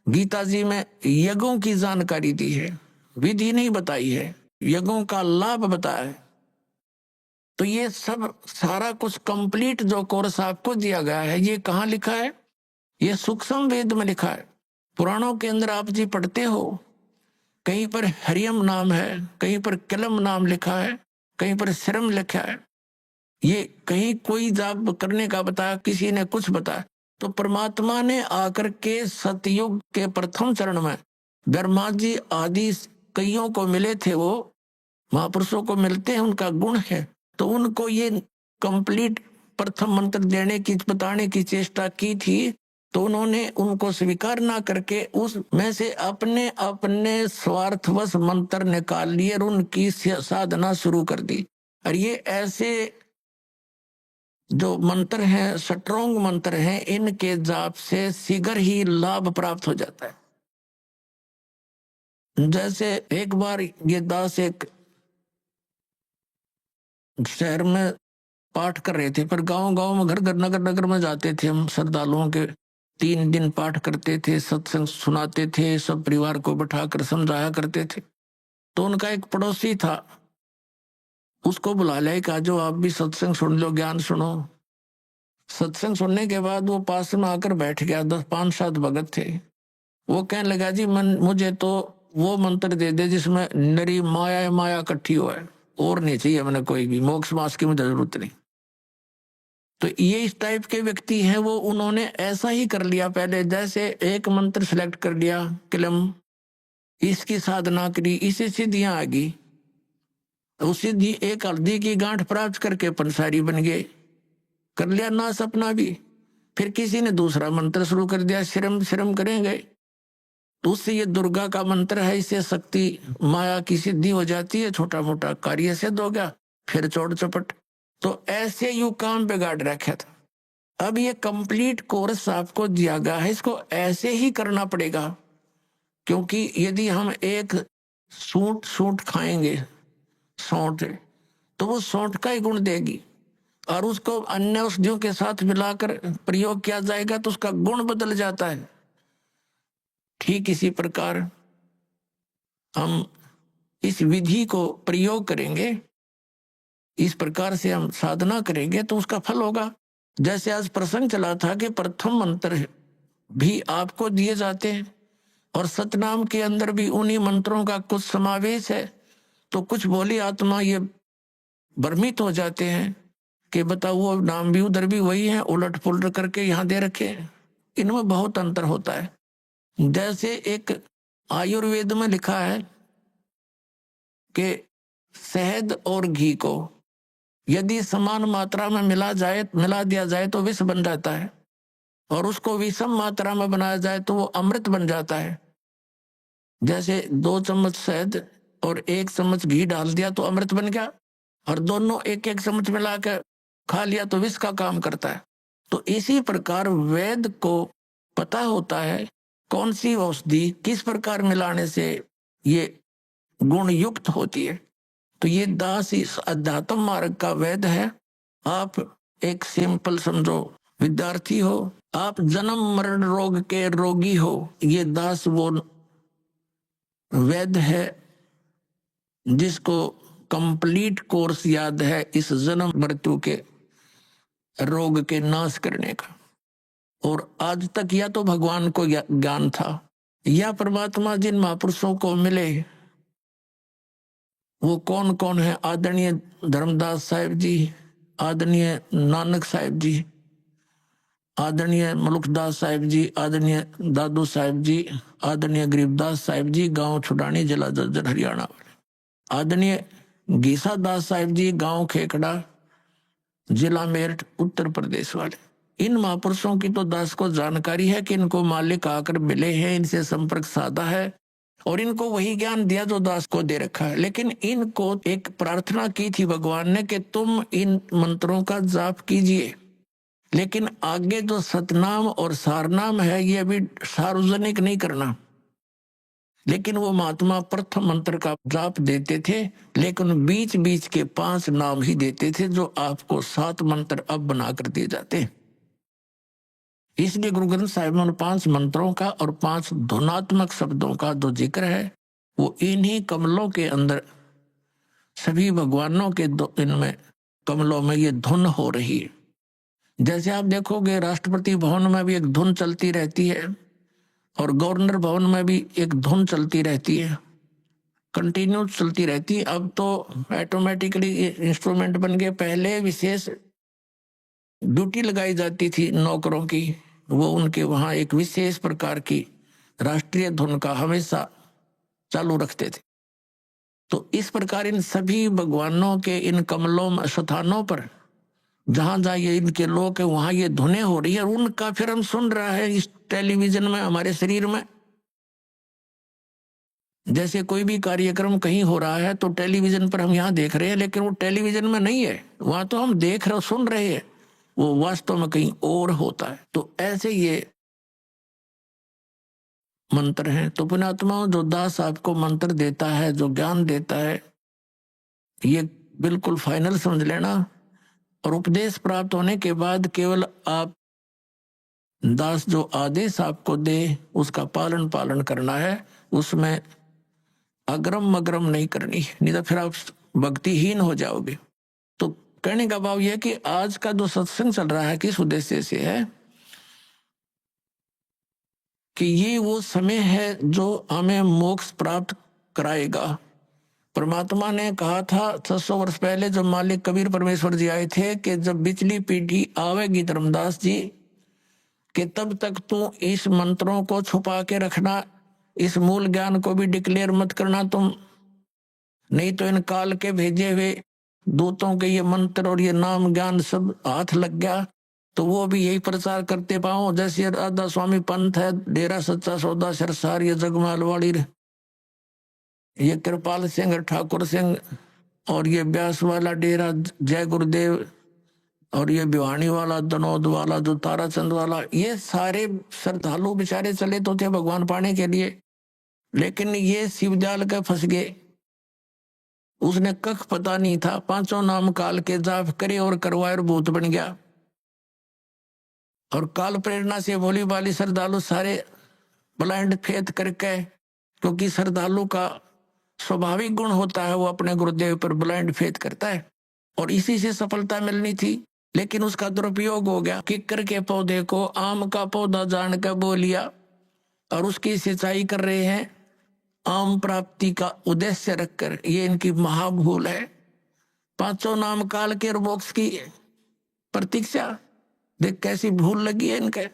गीता जी में यज्ञों की जानकारी दी है, विधि नहीं बताई है, यज्ञों का लाभ बताया है। तो ये सब सारा कुछ कंप्लीट जो कोर्स आपको दिया गया है, ये कहाँ लिखा है? ये सूक्ष्म वेद में लिखा है। पुराणों के अंदर आप जी पढ़ते हो, कहीं पर हरियम नाम है, कहीं पर कलम नाम लिखा है, कहीं पर श्रम लिखा है। ये कहीं कोई जाप करने का बताया, किसी ने कुछ बताया। तो परमात्मा ने आकर के सतयुग के प्रथम चरण में ब्रह्मा जी आदि कईयों को मिले थे, वो महापुरुषों को मिलते हैं, उनका गुण है, तो उनको ये कंप्लीट प्रथम मंत्र देने की, बताने की चेष्टा की थी, तो उन्होंने उनको स्वीकार ना करके उसमें से अपने अपने स्वार्थवश मंत्र निकाल लिए और उनकी साधना शुरू कर दी। और ये ऐसे जो मंत्र हैं, स्ट्रॉन्ग मंत्र हैं, इनके जाप से शीघ्र ही लाभ प्राप्त हो जाता है। जैसे एक बार ये दास एक शहर में पाठ कर रहे थे, पर गांव गांव में, घर घर नगर नगर में जाते थे हम, श्रद्धालुओं के 3 दिन पाठ करते थे, सत्संग सुनाते थे, सब परिवार को बैठाकर समझाया करते थे। तो उनका एक पड़ोसी था, उसको बुला लिया, कहा जो आप भी सत्संग सुन लो, ज्ञान सुनो। सत्संग सुनने के बाद वो पास में आकर बैठ गया। 5-7 भगत थे। वो कहने लगा, जी मुझे तो वो मंत्र दे दे जिसमें नरी माया माया इकट्ठी हो है, और नहीं चाहिए मैंने कोई भी, मोक्ष मास की मुझे जरूरत नहीं। तो ये इस टाइप के व्यक्ति हैं, वो उन्होंने ऐसा ही कर लिया। पहले जैसे एक मंत्र सिलेक्ट कर लिया, किलम, इसकी साधना करी, इसे सिद्धियां आ गई। उस सिद्धि एक हल्दी की गांठ प्राप्त करके पंसारी बन गए, कर लिया नाश अपना भी। फिर किसी ने दूसरा मंत्र शुरू कर दिया, श्रम श्रम करेंगे, तो उससे ये दुर्गा का मंत्र है, इससे शक्ति माया की सिद्धि हो जाती है, छोटा मोटा कार्य सिद्ध हो गया, फिर चौड़ चपट। तो ऐसे यू काम बिगाड़ रखा था। अब ये कंप्लीट कोर्स आपको दिया गया है, इसको ऐसे ही करना पड़ेगा। क्योंकि यदि हम एक सूंठ खाएंगे, सौंठ, तो वो सौंठ का ही गुण देगी, और उसको अन्य औषधियों के साथ मिलाकर प्रयोग किया जाएगा तो उसका गुण बदल जाता है। ठीक इसी प्रकार हम इस विधि को प्रयोग करेंगे, इस प्रकार से हम साधना करेंगे तो उसका फल होगा। जैसे आज प्रसंग चला था कि प्रथम मंत्र भी आपको दिए जाते हैं, और सतनाम के अंदर भी उन्हीं मंत्रों का कुछ समावेश है। तो कुछ भोली आत्मा ये भ्रमित हो जाते हैं कि बताओ वो नाम भी उधर भी वही है, उलट पुलट करके यहाँ दे रखे। इनमें बहुत अंतर होता है। जैसे एक आयुर्वेद में लिखा है कि शहद और घी को यदि समान मात्रा में मिला दिया जाए तो विष बन जाता है, और उसको विषम मात्रा में बनाया जाए तो वो अमृत बन जाता है। जैसे 2 चम्मच शहद और 1 चम्मच घी डाल दिया तो अमृत बन गया, और दोनों 1-1 चम्मच मिलाकर खा लिया तो विष का काम करता है। तो इसी प्रकार वेद को पता होता है कौन सी औषधि किस प्रकार मिलाने से ये गुण युक्त होती है। तो ये दास इस अध्यात्म मार्ग का वेद है। आप एक सिंपल समझो विद्यार्थी हो, आप जन्म मरण रोग के रोगी हो, ये दास वो वेद है जिसको कंप्लीट कोर्स याद है इस जन्म मृत्यु के रोग के नाश करने का। और आज तक या तो भगवान को ज्ञान था या परमात्मा जिन महापुरुषों को मिले वो कौन कौन है? आदरणीय धर्मदास साहिब जी, आदरणीय नानक साहिब जी, आदरणीय मुल्कदास साहिब जी, आदरणीय दादू साहिब जी, आदरणीय गरीबदास साहिब जी, गांव छुडानी, जिला जज्जर, हरियाणा वाले, आदरणीय गीसा दास साहिब जी, गांव खेकड़ा, जिला मेरठ, उत्तर प्रदेश वाले। इन महापुरुषों की तो दास को जानकारी है कि इनको मालिक आकर मिले हैं, इनसे संपर्क साधा है और इनको वही ज्ञान दिया जो दास को दे रखा है। लेकिन इनको एक प्रार्थना की थी भगवान ने कि तुम इन मंत्रों का जाप कीजिए, लेकिन आगे जो सतनाम और सारनाम है ये अभी सार्वजनिक नहीं करना। लेकिन वो महात्मा प्रथम मंत्र का जाप देते थे, लेकिन बीच बीच के 5 नाम ही देते थे जो आपको 7 मंत्र अब बना कर दिए जाते हैं। इसलिए गुरु ग्रंथ साहिब में 5 मंत्रों का और 5 धुनात्मक शब्दों का जो जिक्र है वो इन्हीं कमलों के अंदर, सभी भगवानों के इनमें कमलों में ये धुन हो रही है। जैसे आप देखोगे राष्ट्रपति भवन में भी एक धुन चलती रहती है और गवर्नर भवन में भी एक धुन चलती रहती है, कंटिन्यूस चलती रहती है। अब तो ऑटोमेटिकली इंस्ट्रूमेंट बन गए। पहले विशेष ड्यूटी लगाई जाती थी नौकरों की, वो उनके वहां एक विशेष प्रकार की राष्ट्रीय धुन का हमेशा चालू रखते थे। तो इस प्रकार इन सभी भगवानों के इन कमलों स्थानों पर जहां जहां ये इनके लोग है वहां ये धुनें हो रही है और उनका फिर हम सुन रहा है इस टेलीविजन में, हमारे शरीर में। जैसे कोई भी कार्यक्रम कहीं हो रहा है तो टेलीविजन पर हम यहाँ देख रहे हैं, लेकिन वो टेलीविजन में नहीं है, वहां तो हम देख रहे सुन रहे हैं, वो वास्तव में कहीं और होता है। तो ऐसे ये मंत्र हैं। तो पुण्यात्मा जो दास आपको मंत्र देता है, जो ज्ञान देता है, ये बिल्कुल फाइनल समझ लेना। और उपदेश प्राप्त होने के बाद केवल आप दास जो आदेश आपको दे उसका पालन करना है, उसमें अग्रम मग्रम नहीं करनी, नहीं तो फिर आप भक्तिहीन हो जाओगे। तो कहने का भाव यह कि आज का जो सत्संग चल रहा है किस उद्देश्य से है कि ये वो समय है जो हमें मोक्ष प्राप्त कराएगा। परमात्मा ने कहा था 600 वर्ष पहले जब मालिक कबीर परमेश्वर जी आए थे कि जब बिचली पीढ़ी आवेगी धर्मदास जी कि तब तक तू इस मंत्रों को छुपा के रखना, इस मूल ज्ञान को भी डिक्लेयर मत करना तुम, नहीं तो इन काल के भेजे हुए दूतों के ये मंत्र और ये नाम ज्ञान सब हाथ लग गया तो वो भी यही प्रचार करते पाओ। जैसे राधा स्वामी पंथ है, डेरा सच्चा सौदा सरसार, ये जगमाल वाली, ये कृपाल सिंह ठाकुर सिंह, और ये ब्यास वाला डेरा जय गुरुदेव, और ये भिवानी वाला, दनौद वाला, जो ताराचंद वाला, ये सारे श्रद्धालु बेचारे चले तो थे भगवान पाने के लिए, लेकिन ये शिवजाल के फंस गए। उसने कख पता नहीं था, 5 नाम काल के जाप करे और करवाए और भूत बन गया। और काल प्रेरणा से भोली भाली श्रद्धालु सारे ब्लाइंड फेथ करके, क्योंकि श्रद्धालु का स्वाभाविक गुण होता है वो अपने गुरुदेव पर ब्लाइंड फेथ करता है, और इसी से सफलता मिलनी थी। लेकिन उसका दुरुपयोग हो गया। किक्कर के पौधे को आम का पौधा जान कर बो लिया और उसकी सिंचाई कर रहे हैं आम प्राप्ति का उद्देश्य रखकर। ये इनकी महाभूल है। 5 नाम काल के और मोक्ष की प्रतीक्षा, देख कैसी भूल लगी है इनके।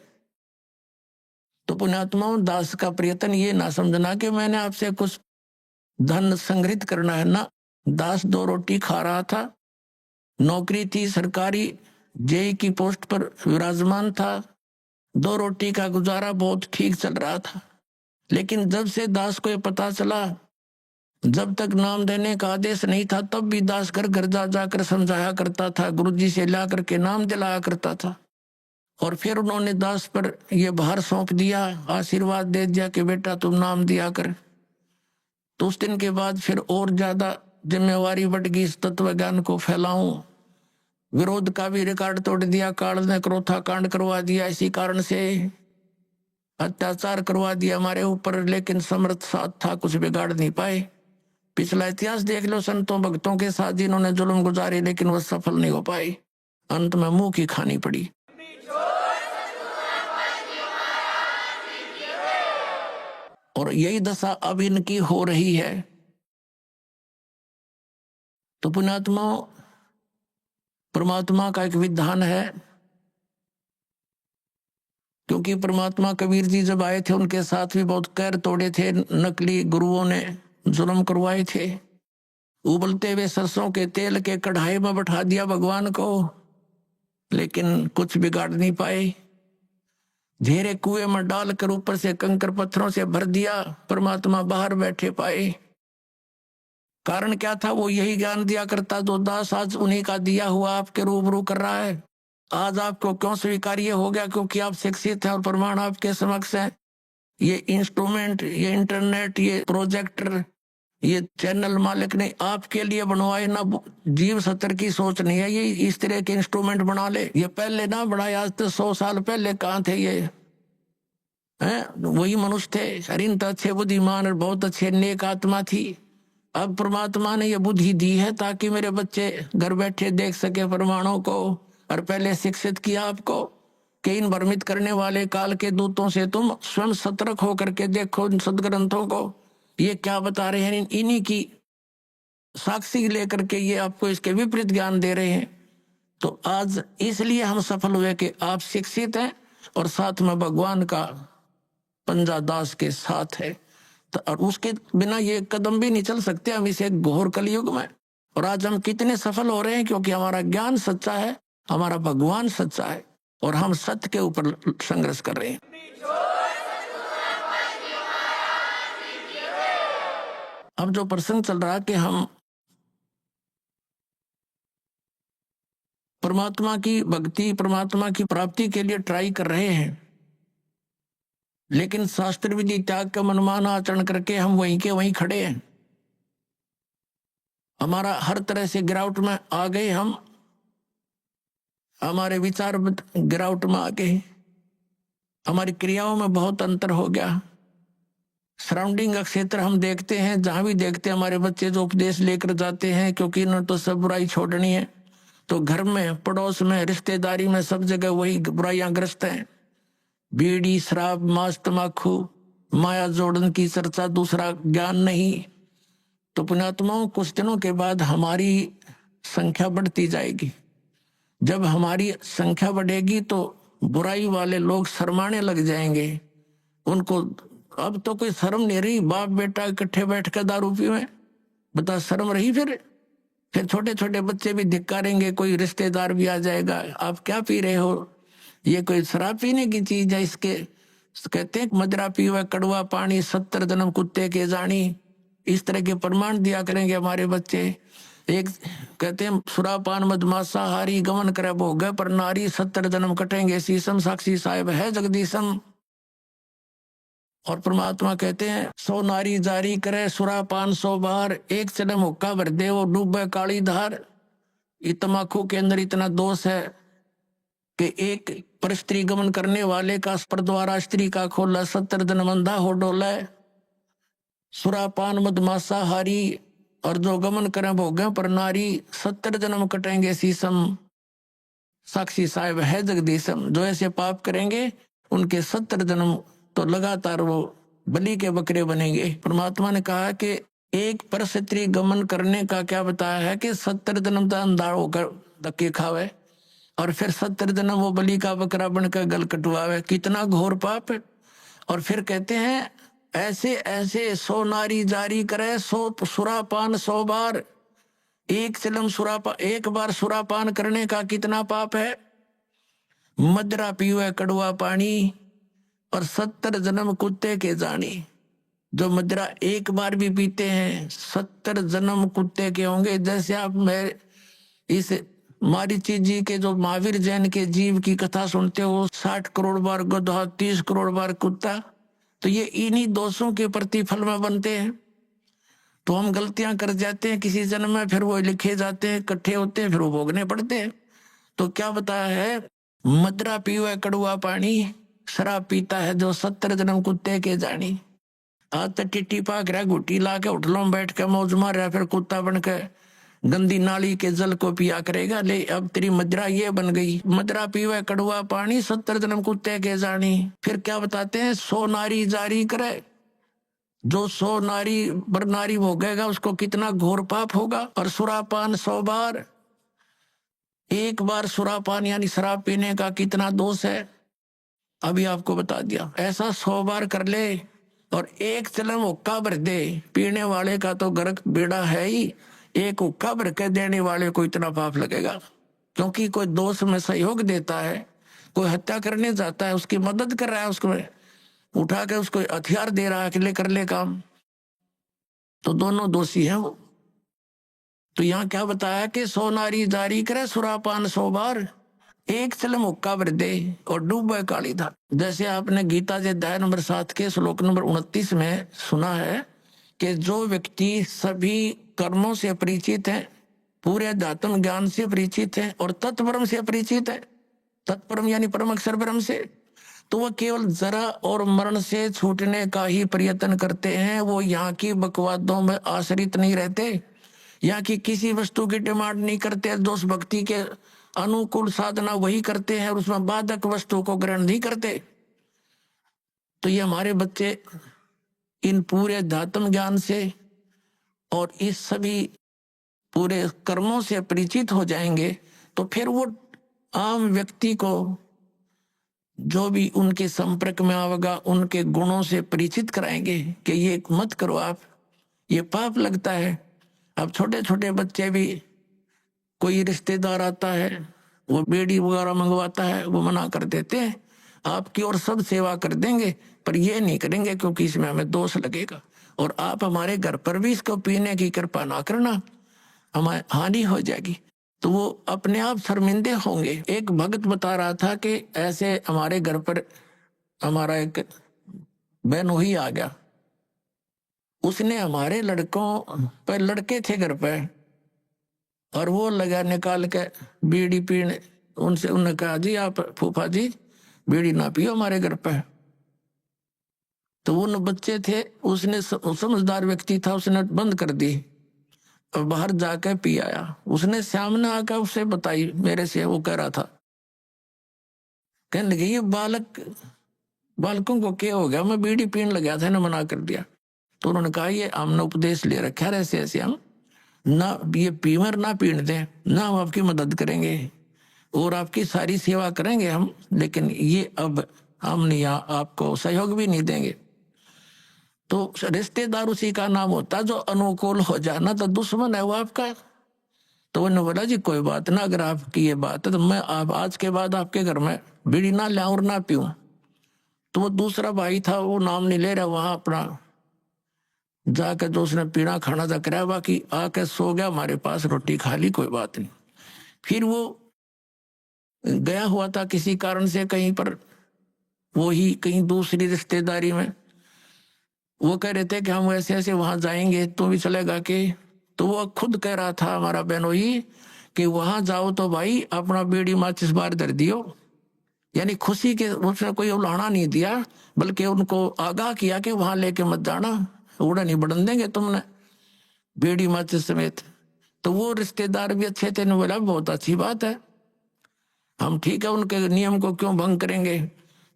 तो पुण्यात्माओं, दास का प्रयत्न ये ना समझना कि मैंने आपसे कुछ धन संग्रहित करना है ना। दास 2 रोटी खा रहा था, नौकरी थी सरकारी, जेई की पोस्ट पर विराजमान था, 2 रोटी का गुजारा बहुत ठीक चल रहा था। लेकिन जब से दास को ये पता चला, जब तक नाम देने का आदेश नहीं था तब भी दास घर घर जा जाकर समझाया करता था, गुरुजी से ला करके नाम दिलाया करता था। और फिर उन्होंने दास पर यह भार सौंप दिया, आशीर्वाद दे दिया कि बेटा तुम नाम दिया कर। तो उस दिन के बाद फिर और ज्यादा जिम्मेवारी बढ़ गई, इस तत्व ज्ञान को फैलाऊं। विरोध का भी रिकॉर्ड तोड़ दिया, काल ने क्रोथा कांड करवा दिया, इसी कारण से अत्याचार करवा दिया हमारे ऊपर, लेकिन समर्थ साथ था, कुछ बिगाड़ नहीं पाए। पिछला इतिहास देख लो संतों भक्तों के साथ जिन्होंने जुल्म गुजारे, लेकिन वह सफल नहीं हो पाए, अंत में मुंह की खानी पड़ी। और यही दशा अब इनकी हो रही है। तो पुण्यात्मा, परमात्मा का एक विधान है, क्योंकि परमात्मा कबीर जी जब आए थे उनके साथ भी बहुत कहर तोड़े थे, नकली गुरुओं ने जुल्म करवाए थे। उबलते हुए सरसों के तेल के कढ़ाई में बैठा दिया भगवान को, लेकिन कुछ बिगाड़ नहीं पाए। घेरे कुएं में डालकर ऊपर से कंकर पत्थरों से भर दिया, परमात्मा बाहर बैठे पाए। कारण क्या था? वो यही ज्ञान दिया करता जो दास आज उन्हीं का दिया हुआ आपके रूबरू कर रहा है। आज आपको क्यों स्वीकार्य हो गया? क्योंकि आप शिक्षित हैं और प्रमाण आपके समक्ष है। ये इंस्ट्रूमेंट, ये इंटरनेट, ये प्रोजेक्टर, ये चैनल मालिक ने आपके लिए बनवाए ना। जीव सत्र की सोच नहीं है ये इस तरह के इंस्ट्रूमेंट बना ले। ये पहले ना बनाए, आज तो 100 साल पहले कहाँ थे ये? हैं? वही मनुष्य थे। हरिन तो अच्छे बुद्धिमान और बहुत अच्छे नेक आत्मा थी। अब परमात्मा ने ये बुद्धि दी है ताकि मेरे बच्चे घर बैठे देख सके प्रमाणों को, और पहले शिक्षित किया आपको कि इन भ्रमित करने वाले काल के दूतों से तुम स्वयं सतर्क होकर के देखो इन सदग्रंथों को, ये क्या बता रहे हैं। इन्हीं की साक्षी लेकर के ये आपको इसके विपरीत ज्ञान दे रहे हैं। तो आज इसलिए हम सफल हुए कि आप शिक्षित हैं और साथ में भगवान का पंजा दास के साथ है। तो और उसके बिना ये कदम भी नहीं चल सकते हम इसे घोर कलयुग में। और आज हम कितने सफल हो रहे हैं? क्योंकि हमारा ज्ञान सच्चा है, हमारा भगवान सच्चा है और हम सत्य के ऊपर संघर्ष कर रहे हैं। अब जो प्रसंग चल रहा कि हम परमात्मा की भक्ति, परमात्मा की प्राप्ति के लिए ट्राई कर रहे हैं, लेकिन शास्त्र विधि त्याग का मनमाना आचरण करके हम वहीं के वहीं खड़े हैं। हमारा हर तरह से गिरावट में आ गए, हम हमारे विचार गिरावट में आ गए, हमारी क्रियाओं में बहुत अंतर हो गया। सराउंडिंग का क्षेत्र हम देखते हैं, जहां भी देखते हैं हमारे बच्चे जो उपदेश लेकर जाते हैं, क्योंकि इन्होंने तो सब बुराई छोड़नी है, तो घर में, पड़ोस में, रिश्तेदारी में सब जगह वही बुराइयां ग्रस्त हैं। बीड़ी, शराब, मांस, तमाकू, माया जोड़न की चर्चा, दूसरा ज्ञान नहीं। तो पुण्यात्माओं, कुछ दिनों के बाद हमारी संख्या बढ़ती जाएगी। जब हमारी संख्या बढ़ेगी तो बुराई वाले लोग शर्माने लग जाएंगे। उनको अब तो कोई शर्म नहीं रही। बाप बेटा इकट्ठे बैठ कर दारू पीवे, बता शर्म रही? फिर छोटे छोटे बच्चे भी धिक्कारेंगे, कोई रिश्तेदार भी आ जाएगा, आप क्या पी रहे हो? ये कोई शराब पीने की चीज है? इसके कहते हैं मदरा पीवा कड़वा पानी, 70 जन्म कुत्ते के जानी। इस तरह के प्रमाण दिया करेंगे हमारे बच्चे। एक कहते हैं सुरापान मदमासा हारी, गमन करे भोग पर नारी, 70 जन्म कटेंगे शीशम, साक्षी साहेब है जगदीशम। और परमात्मा कहते हैं 100 नारी जारी करे सुरापान 100 बार, एक जन्म हुक्का भर दे वो डूबे काली धार। ये तमाकू के अंदर इतना दोष है कि एक पर स्त्री गमन करने वाले का पर द्वारा स्त्री का खोला, 70 जन्म अंधा हो डोला। सुरापान मदमासा हारी, और जो गमन करें भोगे पर नारी, 70 जन्म कटेंगे शीशम, साक्षी साहेब है जगदीशम। जो ऐसे पाप करेंगे उनके 70 जन्म तो लगातार वो बलि के बकरे बनेंगे। परमात्मा ने कहा कि एक पर स्त्री गमन करने का क्या बताया है कि 70 जन्म तो अंधा होकर धक्के खावे, और फिर 70 जन्म वो बलि का बकरा बनकर गल कटवावे। कितना घोर पाप है। और फिर कहते हैं ऐसे ऐसे 100 नारी जारी करे 100 सुरापान 100 बार। एक चिलम सुरापान, एक बार सुरापान करने का कितना पाप है? मदरा पीवे कड़वा पानी, और 70 जन्म कुत्ते के जानी। जो मदरा एक बार भी पीते हैं 70 जन्म कुत्ते के होंगे। जैसे आप मैं इस मारीची जी के जो महावीर जैन के जीव की कथा सुनते हो, 60 करोड़ बार गधा, 30 करोड़ बार कुत्ता, तो ये इन्हीं दोषों के प्रतिफल में बनते हैं। तो हम गलतियां कर जाते हैं किसी जन्म में, फिर वो लिखे जाते हैं, इकट्ठे होते हैं, फिर वो भोगने पड़ते हैं। तो क्या बताया है? मदरा पीवे कड़वा पानी, शराब पीता है जो 70 जन्म कुत्ते के जानी। आज तो टिट्टी पाक रहा, घुट्टी ला के होटलों में बैठ के मौज मार रहा, फिर कुत्ता बन के गंदी नाली के जल को पिया करेगा। ले अब तेरी मदरा ये बन गई, मदरा पीवे कड़वा पानी, 70 जन्म कुत्ते के जानी। फिर क्या बताते हैं? 100 नारी जारी करे, जो 100 नारी पर नारी भोगेगा उसको कितना घोर पाप होगा। और सुरापान 100 बार, एक बार सुरापान यानी शराब पीने का कितना दोष है, अभी आपको बता दिया। ऐसा 100 बार कर ले और एक चलम हुक्का भर दे, पीने वाले का तो गर्क बेड़ा है ही, एक हुक्का भर के देने वाले को इतना पाप लगेगा। क्योंकि कोई दोष में सहयोग देता है, कोई हत्या करने जाता है, उसकी मदद कर रहा है, उसको उठा के उसको हथियार दे रहा है कि ले कर ले काम, तो दोनों दोषी हैं वो। तो यहाँ क्या बताया कि 100 नारी जारी करे सुरापान 100 बार, एक चलम हुक्का भर दे और डूबे काली धार। जैसे आपने गीता के अध्याय नंबर 7 के श्लोक नंबर 29 में सुना है कि जो व्यक्ति सभी कर्मों से परिचित है, पूरे अध्यात्म ज्ञान से परिचित है और तत्परम से परिचित है, तत्परम यानी परम अक्षर ब्रह्म से, तो वह केवल जरा और मरण से छूटने का ही प्रयत्न करते हैं। वो यहाँ की बकवादों में आश्रित नहीं रहते, यहाँ की किसी वस्तु की डिमांड नहीं करते, दोष भक्ति के अनुकूल साधना वही करते हैं और उसमें बाधक वस्तु को ग्रहण नहीं करते। तो ये हमारे बच्चे इन पूरे अध्यात्म ज्ञान से और इस सभी पूरे कर्मों से परिचित हो जाएंगे, तो फिर वो आम व्यक्ति को जो भी उनके संपर्क में आवेगा उनके गुणों से परिचित कराएंगे कि ये मत करो आप, ये पाप लगता है। अब छोटे छोटे बच्चे भी, कोई रिश्तेदार आता है वो बीड़ी वगैरह मंगवाता है, वो मना कर देते हैं, आपकी और सब सेवा कर देंगे पर ये नहीं करेंगे क्योंकि इसमें हमें दोष लगेगा, और आप हमारे घर पर भी इसको पीने की कृपा ना करना, हमारी हानि हो जाएगी। तो वो अपने आप शर्मिंदे होंगे। एक भक्त बता रहा था कि ऐसे हमारे घर पर हमारा एक बहनोई आ गया, उसने हमारे लड़कों पर, लड़के थे घर पे, और वो लगा निकाल के बीड़ी पीने, उनसे उन्होंने कहा जी आप फूफा जी बीड़ी ना पियो हमारे घर पे। तो वो बच्चे थे, उसने समझदार व्यक्ति था, उसने बंद कर दी और बाहर जाकर पी आया। उसने सामने आकर उसे बताई मेरे से, वो कह रहा था, कहने लगे ये बालकों को क्या हो गया, मैं बीड़ी पीने लगा था, इन्हें मना कर दिया। तो उन्होंने कहा ये हमने उपदेश ले रखा है ऐसे ऐसे, हम ना ये पीमर ना पीने दें, ना हम आपकी मदद करेंगे और आपकी सारी सेवा करेंगे हम, लेकिन ये अब हम नहीं, आपको सहयोग भी नहीं देंगे। तो रिश्तेदार उसी का नाम होता जो अनुकूल हो जाना, तो दुश्मन है वो आपका। तो उन्होंने बोला जी कोई बात ना, अगर आपकी ये बात है तो मैं आप आज के बाद आपके घर में बीड़ी ना लाऊं और ना पीऊं। तो वो दूसरा भाई था, वो नाम नहीं ले रहा, वहां अपना जाकर जो उसने पीना खाना था कराया, बाकी आके सो गया हमारे पास, रोटी खा ली, कोई बात नहीं। फिर वो गया हुआ था किसी कारण से कहीं पर, वो ही कहीं दूसरी रिश्तेदारी में, वो कह रहे थे कि हम ऐसे ऐसे वहां जाएंगे, तो भी चलेगा कि? तो वो खुद कह रहा था हमारा बहनोई कि वहां जाओ तो भाई अपना बीड़ी माचिस बार धर दियो, यानी खुशी के उसने कोई उलाहना नहीं दिया, बल्कि उनको आगाह किया कि वहां लेके मत जाना, उड़ा नहीं बढ़न देंगे तुमने बीड़ी माचिस समेत। तो वो रिश्तेदार भी अच्छे थे, ने बोला बहुत अच्छी बात है, हम ठीक है, उनके नियम को क्यों भंग करेंगे।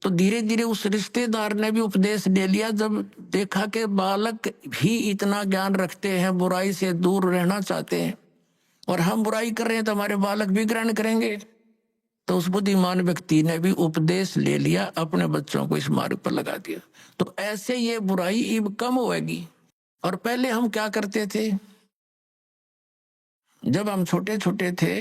तो धीरे धीरे उस रिश्तेदार ने भी उपदेश ले लिया, जब देखा कि बालक भी इतना ज्ञान रखते हैं, बुराई से दूर रहना चाहते हैं, और हम बुराई कर रहे हैं तो हमारे बालक भी ग्रहण करेंगे। तो उस बुद्धिमान व्यक्ति ने भी उपदेश ले लिया, अपने बच्चों को इस मार्ग पर लगा दिया। तो ऐसे ये बुराई अब कम होगी। और पहले हम क्या करते थे, जब हम छोटे छोटे थे,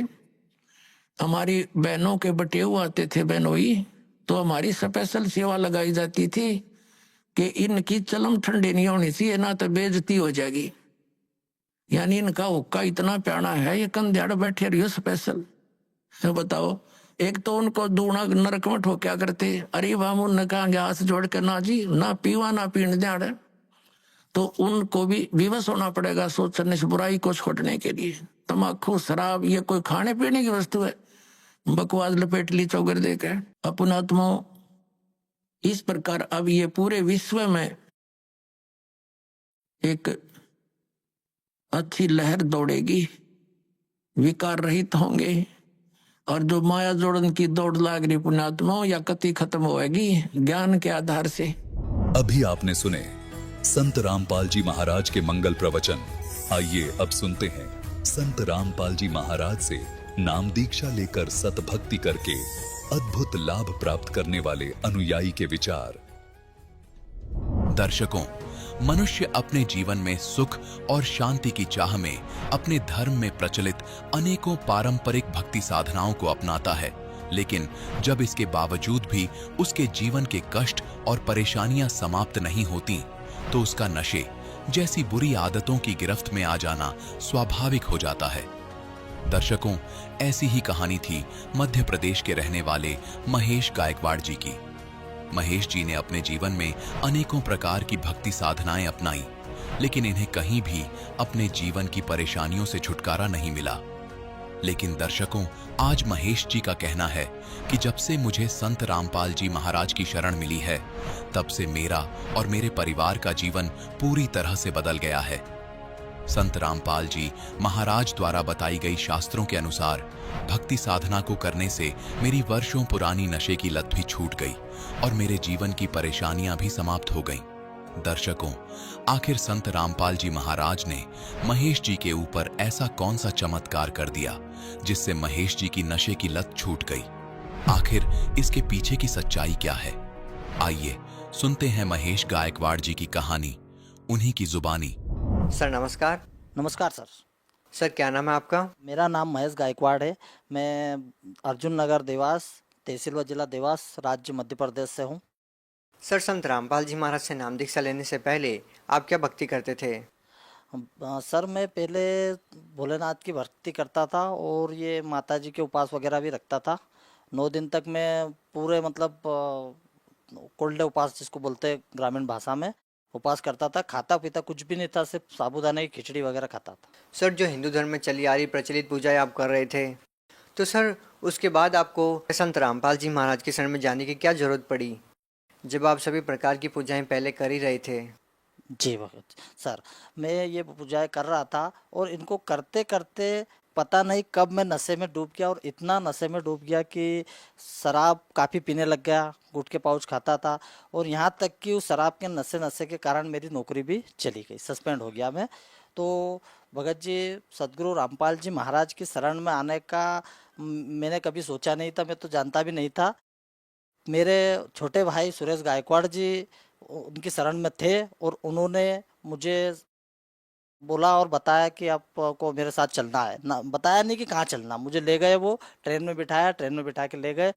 हमारी बहनों के बटेऊ आते थे बहनोई, तो हमारी स्पेशल सेवा लगाई जाती थी कि इनकी चलम ठंडी नहीं होनी चाहिए, ना तो बेइज्जती हो जाएगी, यानी इनका हुक्का इतना प्यारा है, ये कंध्याड़ बैठे रहियो स्पेशल। तो बताओ, एक तो उनको दूना नरक में ठोक्या करते, अरे हम उनने कहा हाथ जोड़ के ना जी, ना पीवा ना पीने दें, तो उनको भी विवश होना पड़ेगा सोचने से बुराई को छोड़ने के लिए। तम्बाकू शराब ये कोई खाने पीने की वस्तु है, बकवास लपेट ली चौगर देकर अपनात्मा। इस प्रकार अब ये पूरे विश्व में एक अच्छी लहर दौड़ेगी, विकार रहित होंगे, और जो माया जोड़न की दौड़ लाग रही पुण्यात्माओं या कति खत्म होएगी ज्ञान के आधार से। अभी आपने सुने संत रामपाल जी महाराज के मंगल प्रवचन। आइए अब सुनते हैं संत रामपाल जी महाराज से नाम दीक्षा लेकर सतभक्ति करके अद्भुत लाभ प्राप्त करने वाले अनुयायी के विचार। दर्शकों, मनुष्य अपने जीवन में सुख और शांति की चाह में अपने धर्म में प्रचलित अनेकों पारंपरिक भक्ति साधनाओं को अपनाता है, लेकिन जब इसके बावजूद भी उसके जीवन के कष्ट और परेशानियां समाप्त नहीं होती, तो उसका नशे जैसी बुरी आदतों की गिरफ्त में आ जाना स्वाभाविक हो जाता है। दर्शकों, ऐसी ही कहानी थी मध्य प्रदेश के रहने वाले महेश गायकवाड़ जी की। महेश जी ने अपने जीवन में अनेकों प्रकार की भक्ति साधनाएं अपनाई, लेकिन इन्हें कहीं भी अपने जीवन की परेशानियों से छुटकारा नहीं मिला। लेकिन दर्शकों, आज महेश जी का कहना है कि जब से मुझे संत रामपाल जी महाराज की शरण मिली है, तब से मेरा और मेरे परिवार का जीवन पूरी तरह से बदल गया है। संत रामपाल जी महाराज द्वारा बताई गई शास्त्रों के अनुसार भक्ति साधना को करने से मेरी वर्षों पुरानी नशे की लत भी छूट गई और मेरे जीवन की परेशानियां भी समाप्त हो गईं। दर्शकों, आखिर संत रामपाल जी महाराज ने महेश जी के ऊपर ऐसा कौन सा चमत्कार कर दिया जिससे महेश जी की नशे की लत छूट गई? आखिर इसके पीछे की सच्चाई क्या है? आइए सुनते हैं महेश गायकवाड़ जी की कहानी, उन्हीं की जुबानी। सर नमस्कार। नमस्कार सर। सर क्या नाम है आपका? मेरा नाम महेश गायकवाड़ है। मैं अर्जुन नगर देवास, तहसील व जिला देवास, राज्य मध्य प्रदेश से हूँ। सर संत रामपाल जी महाराज से नाम दीक्षा लेने से पहले आप क्या भक्ति करते थे? सर मैं पहले भोलेनाथ की भक्ति करता था और ये माता जी के उपास वगैरह भी रखता था। 9 दिन तक मैं पूरे मतलब कोल्डे उपास जिसको बोलते हैं ग्रामीण भाषा में, उपास करता था। खाता पीता कुछ भी नहीं था, सिर्फ साबूदाने की खिचड़ी वगैरह खाता था। सर जो हिंदू धर्म में चली आ रही प्रचलित पूजाएं आप कर रहे थे, तो सर उसके बाद आपको संत रामपाल जी महाराज की शरण में जाने की क्या जरूरत पड़ी, जब आप सभी प्रकार की पूजाएं पहले कर ही रहे थे? जी भगत सर, मैं ये पूजाएं कर रहा था और इनको करते करते पता नहीं कब मैं नशे में डूब गया, और इतना नशे में डूब गया कि शराब काफ़ी पीने लग गया, गुटखे पाउच खाता था, और यहाँ तक कि उस शराब के नशे के कारण मेरी नौकरी भी चली गई, सस्पेंड हो गया मैं। तो भगत जी सदगुरु रामपाल जी महाराज की शरण में आने का मैंने कभी सोचा नहीं था, मैं तो जानता भी नहीं था। मेरे छोटे भाई सुरेश गायकवाड़ जी उनकी शरण में थे और उन्होंने मुझे बोला और बताया कि आपको मेरे साथ चलना है। ना बताया नहीं कि कहाँ चलना, मुझे ले गए, वो ट्रेन में बिठाया, ट्रेन में बिठा के ले गए।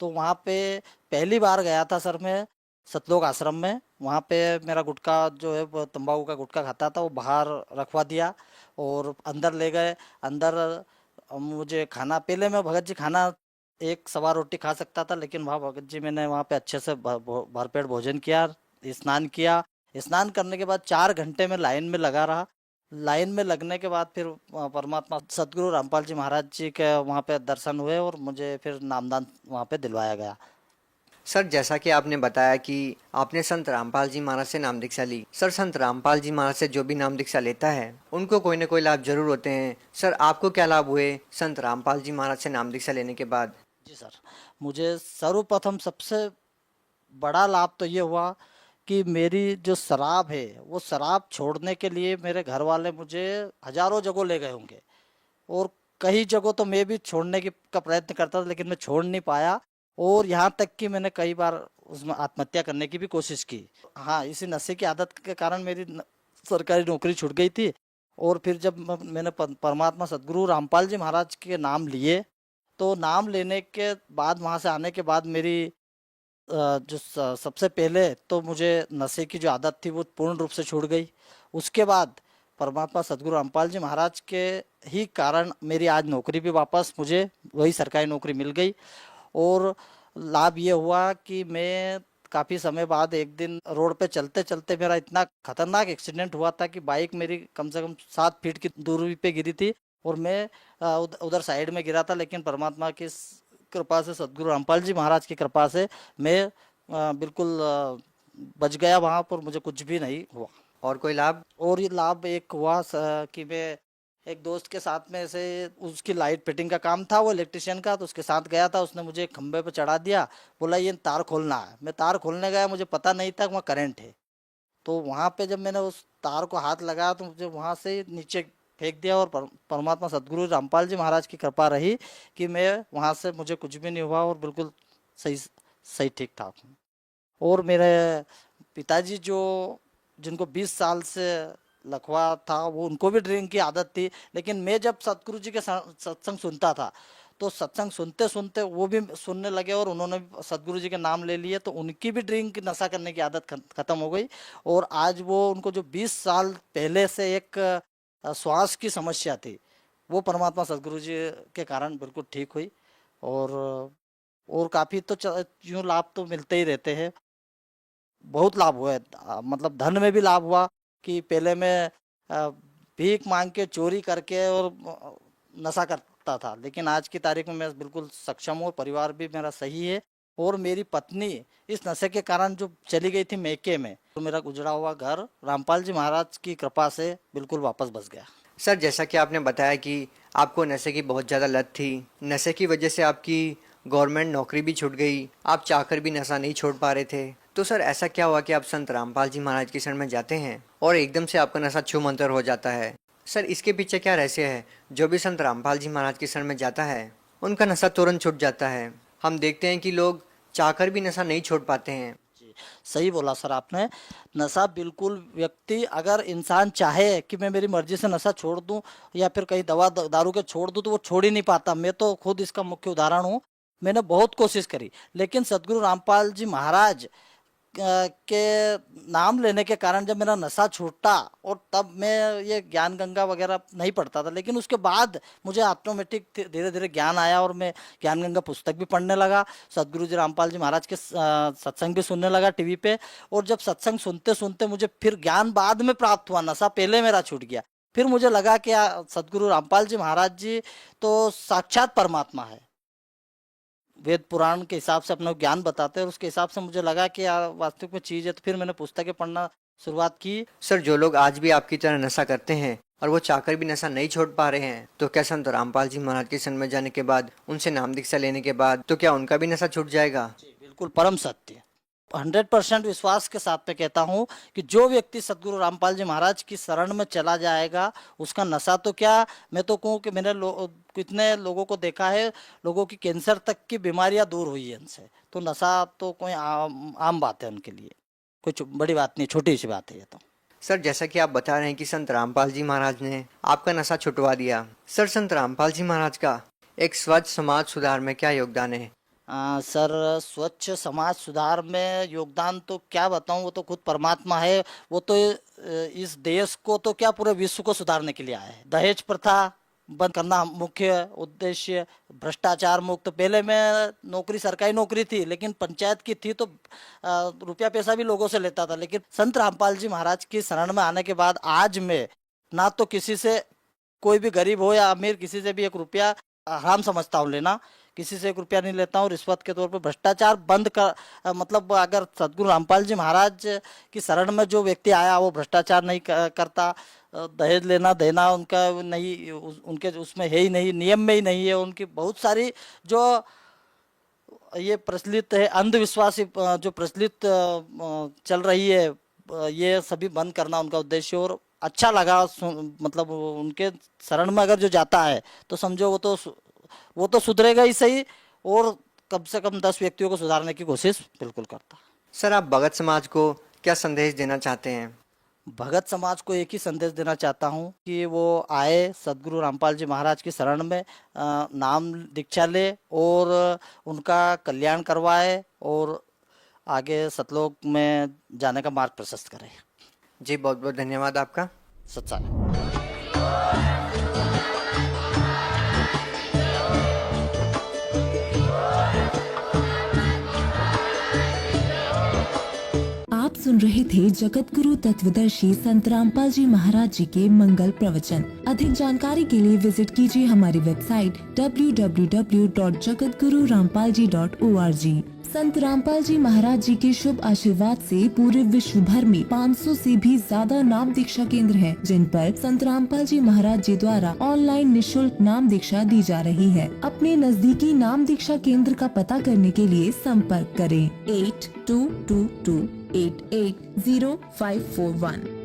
तो वहाँ पे पहली बार गया था सर मैं सतलोक आश्रम में। वहाँ पे मेरा गुटखा जो है वो तंबाकू का गुटखा खाता था, वो बाहर रखवा दिया और अंदर ले गए। अंदर मुझे खाना, पहले मैं भगत जी खाना 1 सवा रोटी खा सकता था, लेकिन वहाँ भगत जी मैंने वहाँ पे अच्छे से भरपेट भोजन किया, स्नान किया। स्नान करने के बाद 4 घंटे में लाइन में लगा रहा। लाइन में लगने के बाद फिर परमात्मा सदगुरु रामपाल जी महाराज जी के वहाँ पे दर्शन हुए और मुझे फिर नामदान वहाँ पे दिलवाया गया। सर जैसा कि आपने बताया कि आपने संत रामपाल जी महाराज से नाम दीक्षा ली, सर संत रामपाल जी महाराज से जो भी नाम दीक्षा लेता है उनको कोई ना कोई लाभ जरूर होते हैं। सर आपको क्या लाभ हुए संत रामपाल जी महाराज से नाम दीक्षा लेने के बाद? जी सर, मुझे सर्वप्रथम सबसे बड़ा लाभ तो ये हुआ कि मेरी जो शराब है वो शराब छोड़ने के लिए मेरे घर वाले मुझे हजारों जगह ले गए होंगे, और कई जगह तो मैं भी छोड़ने का प्रयत्न करता था, लेकिन मैं छोड़ नहीं पाया। और यहाँ तक कि मैंने कई बार उसमें आत्महत्या करने की भी कोशिश की। हाँ, इसी नशे की आदत के कारण मेरी सरकारी नौकरी छूट गई थी। और फिर जब मैंने परमात्मा सदगुरु रामपाल जी महाराज के नाम लिए, तो नाम लेने के बाद वहाँ से आने के बाद मेरी जो सबसे पहले तो मुझे नशे की जो आदत थी वो पूर्ण रूप से छूट गई। उसके बाद परमात्मा सदगुरु रामपाल जी महाराज के ही कारण मेरी आज नौकरी भी वापस मुझे वही सरकारी नौकरी मिल गई। और लाभ ये हुआ कि मैं काफ़ी समय बाद एक दिन रोड पे चलते चलते मेरा इतना खतरनाक एक्सीडेंट हुआ था कि बाइक मेरी कम से कम 7 फीट की दूरी पे गिरी थी और मैं उधर साइड में गिरा था। लेकिन परमात्मा की कृपा से, सदगुरु रामपाल जी महाराज की कृपा से मैं बिल्कुल बच गया वहाँ पर, मुझे कुछ भी नहीं हुआ। और कोई लाभ? और ये लाभ एक हुआ कि मैं एक दोस्त के साथ में ऐसे, उसकी लाइट फिटिंग का काम था, वो इलेक्ट्रिशियन का, तो उसके साथ गया था। उसने मुझे एक खंबे पे चढ़ा दिया, बोला ये तार खोलना है। मैं तार खोलने गया, मुझे पता नहीं था वहाँ करंट है। तो वहाँ पे जब मैंने उस तार को हाथ लगाया तो मुझे वहाँ से नीचे फेंक दिया, और परमात्मा सदगुरु रामपाल जी महाराज की कृपा रही कि मैं वहाँ से, मुझे कुछ भी नहीं हुआ और बिल्कुल सही सही ठीक ठाक हूँ। और मेरे पिताजी जिनको 20 साल से लकवा था, वो उनको भी ड्रिंक की आदत थी, लेकिन मैं जब सतगुरु जी के सत्संग सुनता था तो सत्संग सुनते सुनते वो भी सुनने लगे और उन्होंने भी सतगुरु जी के नाम ले लिए, तो उनकी भी ड्रिंक नशा करने की आदत खत्म हो गई। और आज वो, उनको जो 20 साल पहले से एक श्वास की समस्या थी, वो परमात्मा सतगुरु जी के कारण बिल्कुल ठीक हुई। और काफ़ी तो यूँ लाभ तो मिलते ही रहते हैं, बहुत लाभ हुआ है। मतलब धन में भी लाभ हुआ कि पहले मैं भीख मांग के, चोरी करके और नशा करता था, लेकिन आज की तारीख में मैं बिल्कुल सक्षम हूँ, परिवार भी मेरा सही है। और मेरी पत्नी इस नशे के कारण जो चली गई थी मैके में, तो मेरा गुजरा हुआ घर रामपाल जी महाराज की कृपा से बिल्कुल वापस बस गया। सर जैसा कि आपने बताया कि आपको नशे की बहुत ज़्यादा लत थी, नशे की वजह से आपकी गवर्नमेंट नौकरी भी छूट गई, आप चाहकर भी नशा नहीं छोड़ पा रहे थे। तो सर ऐसा क्या हुआ कि आप संत रामपाल जी महाराज के शरण में जाते हैं और एकदम से आपका नशा छू मंतर हो जाता है? सर इसके पीछे क्या रहस्य है? जो भी संत रामपाल जी महाराज के शरण में जाता है उनका नशा तुरंत छूट जाता है। हम देखते हैं कि लोग चाहकर भी नशा नहीं छोड़ पाते हैं। सही बोला सर आपने। नशा बिल्कुल, व्यक्ति अगर इंसान चाहे कि मैं मेरी मर्जी से नशा छोड़ दूं या फिर कहीं दवा दारू के छोड़ दूं, तो वो छोड़ ही नहीं पाता। मैं तो खुद इसका मुख्य उदाहरण हूं। मैंने बहुत कोशिश करी, लेकिन सदगुरु रामपाल जी महाराज के नाम लेने के कारण जब मेरा नशा छूटा, और तब मैं ये ज्ञान गंगा वगैरह नहीं पढ़ता था, लेकिन उसके बाद मुझे ऑटोमेटिक धीरे धीरे ज्ञान आया और मैं ज्ञान गंगा पुस्तक भी पढ़ने लगा, सदगुरु जी रामपाल जी महाराज के सत्संग भी सुनने लगा टीवी पे। और जब सत्संग सुनते सुनते मुझे फिर ज्ञान बाद में प्राप्त हुआ, नशा पहले मेरा छूट गया। फिर मुझे लगा कि सदगुरु रामपाल जी महाराज जी तो साक्षात परमात्मा है, वेद पुराण के हिसाब से अपना ज्ञान बताते हैं, और उसके हिसाब से मुझे लगा कि वास्तविक में चीज़ है। तो फिर मैंने पुस्तकें पढ़ना शुरुआत की। सर जो लोग आज भी आपकी तरह नशा करते हैं और वो चाहकर भी नशा नहीं छोड़ पा रहे हैं, तो क्या संत रामपाल जी महाराज के शरण में जाने के बाद, उनसे नाम दीक्षा लेने के बाद, तो क्या उनका भी नशा छूट जाएगा? जी बिल्कुल, परम सत्य। 100% विश्वास के साथ में कहता हूँ कि जो व्यक्ति सदगुरु रामपाल जी महाराज की शरण में चला जाएगा, उसका नशा तो क्या, मैं तो कहूँ कि मैंने कितने लोगों को देखा है, लोगों की कैंसर तक की बीमारियां दूर हुई है इनसे। तो नशा तो कोई आम बात है उनके लिए, कुछ बड़ी बात नहीं, छोटी सी बात है ये तो। सर जैसा कि आप बता रहे हैं कि संत रामपाल जी महाराज ने आपका नशा छुटवा दिया, सर संत रामपाल जी महाराज का एक स्वच्छ समाज सुधार में क्या योगदान है? सर स्वच्छ समाज सुधार में योगदान तो क्या बताऊं, वो तो खुद परमात्मा है। वो तो इस देश को तो क्या, पूरे विश्व को सुधारने के लिए आया है। दहेज प्रथा बंद करना मुख्य उद्देश्य, भ्रष्टाचार मुक्त। पहले मैं नौकरी, सरकारी नौकरी थी, लेकिन पंचायत की थी, तो रुपया पैसा भी लोगों से लेता था। लेकिन संत रामपाल जी महाराज की शरण में आने के बाद आज मैं ना तो किसी से, कोई भी गरीब हो या अमीर, किसी से भी 1 रुपया हराम समझता हूँ लेना, किसी से 1 रुपया नहीं लेता हूँ रिश्वत के तौर पर। भ्रष्टाचार बंद कर, मतलब अगर सदगुरु रामपाल जी महाराज की शरण में जो व्यक्ति आया वो भ्रष्टाचार नहीं करता, दहेज लेना देना उनका नहीं, उनके उसमें है ही नहीं, नियम में ही नहीं है। उनकी बहुत सारी जो ये प्रचलित है अंधविश्वास, जो प्रचलित चल रही है, ये सभी बंद करना उनका उद्देश्य। और अच्छा लगा, मतलब उनके शरण में अगर जो जाता है तो समझो वो तो सुधरेगा ही सही, और कम से कम 10 व्यक्तियों को सुधारने की कोशिश बिल्कुल करता। सर आप भगत समाज को क्या संदेश देना चाहते हैं? भगत समाज को एक ही संदेश देना चाहता हूँ कि वो आए सदगुरु रामपाल जी महाराज की शरण में, नाम दीक्षा ले और उनका कल्याण करवाए, और आगे सतलोक में जाने का मार्ग प्रशस्त करे। जी बहुत बहुत धन्यवाद आपका। सत्संग। आप सुन रहे थे जगत गुरु तत्वदर्शी संत रामपाल जी महाराज जी के मंगल प्रवचन। अधिक जानकारी के लिए विजिट कीजिए हमारी वेबसाइट www.jagatgururampalji.org। संत रामपाल जी महाराज जी के शुभ आशीर्वाद से पूरे विश्व भर में 500 से भी ज्यादा नाम दीक्षा केंद्र हैं, जिन पर संत रामपाल जी महाराज जी द्वारा ऑनलाइन निशुल्क नाम दीक्षा दी जा रही है। अपने नजदीकी नाम दीक्षा केंद्र का पता करने के लिए संपर्क करें 8222 880541।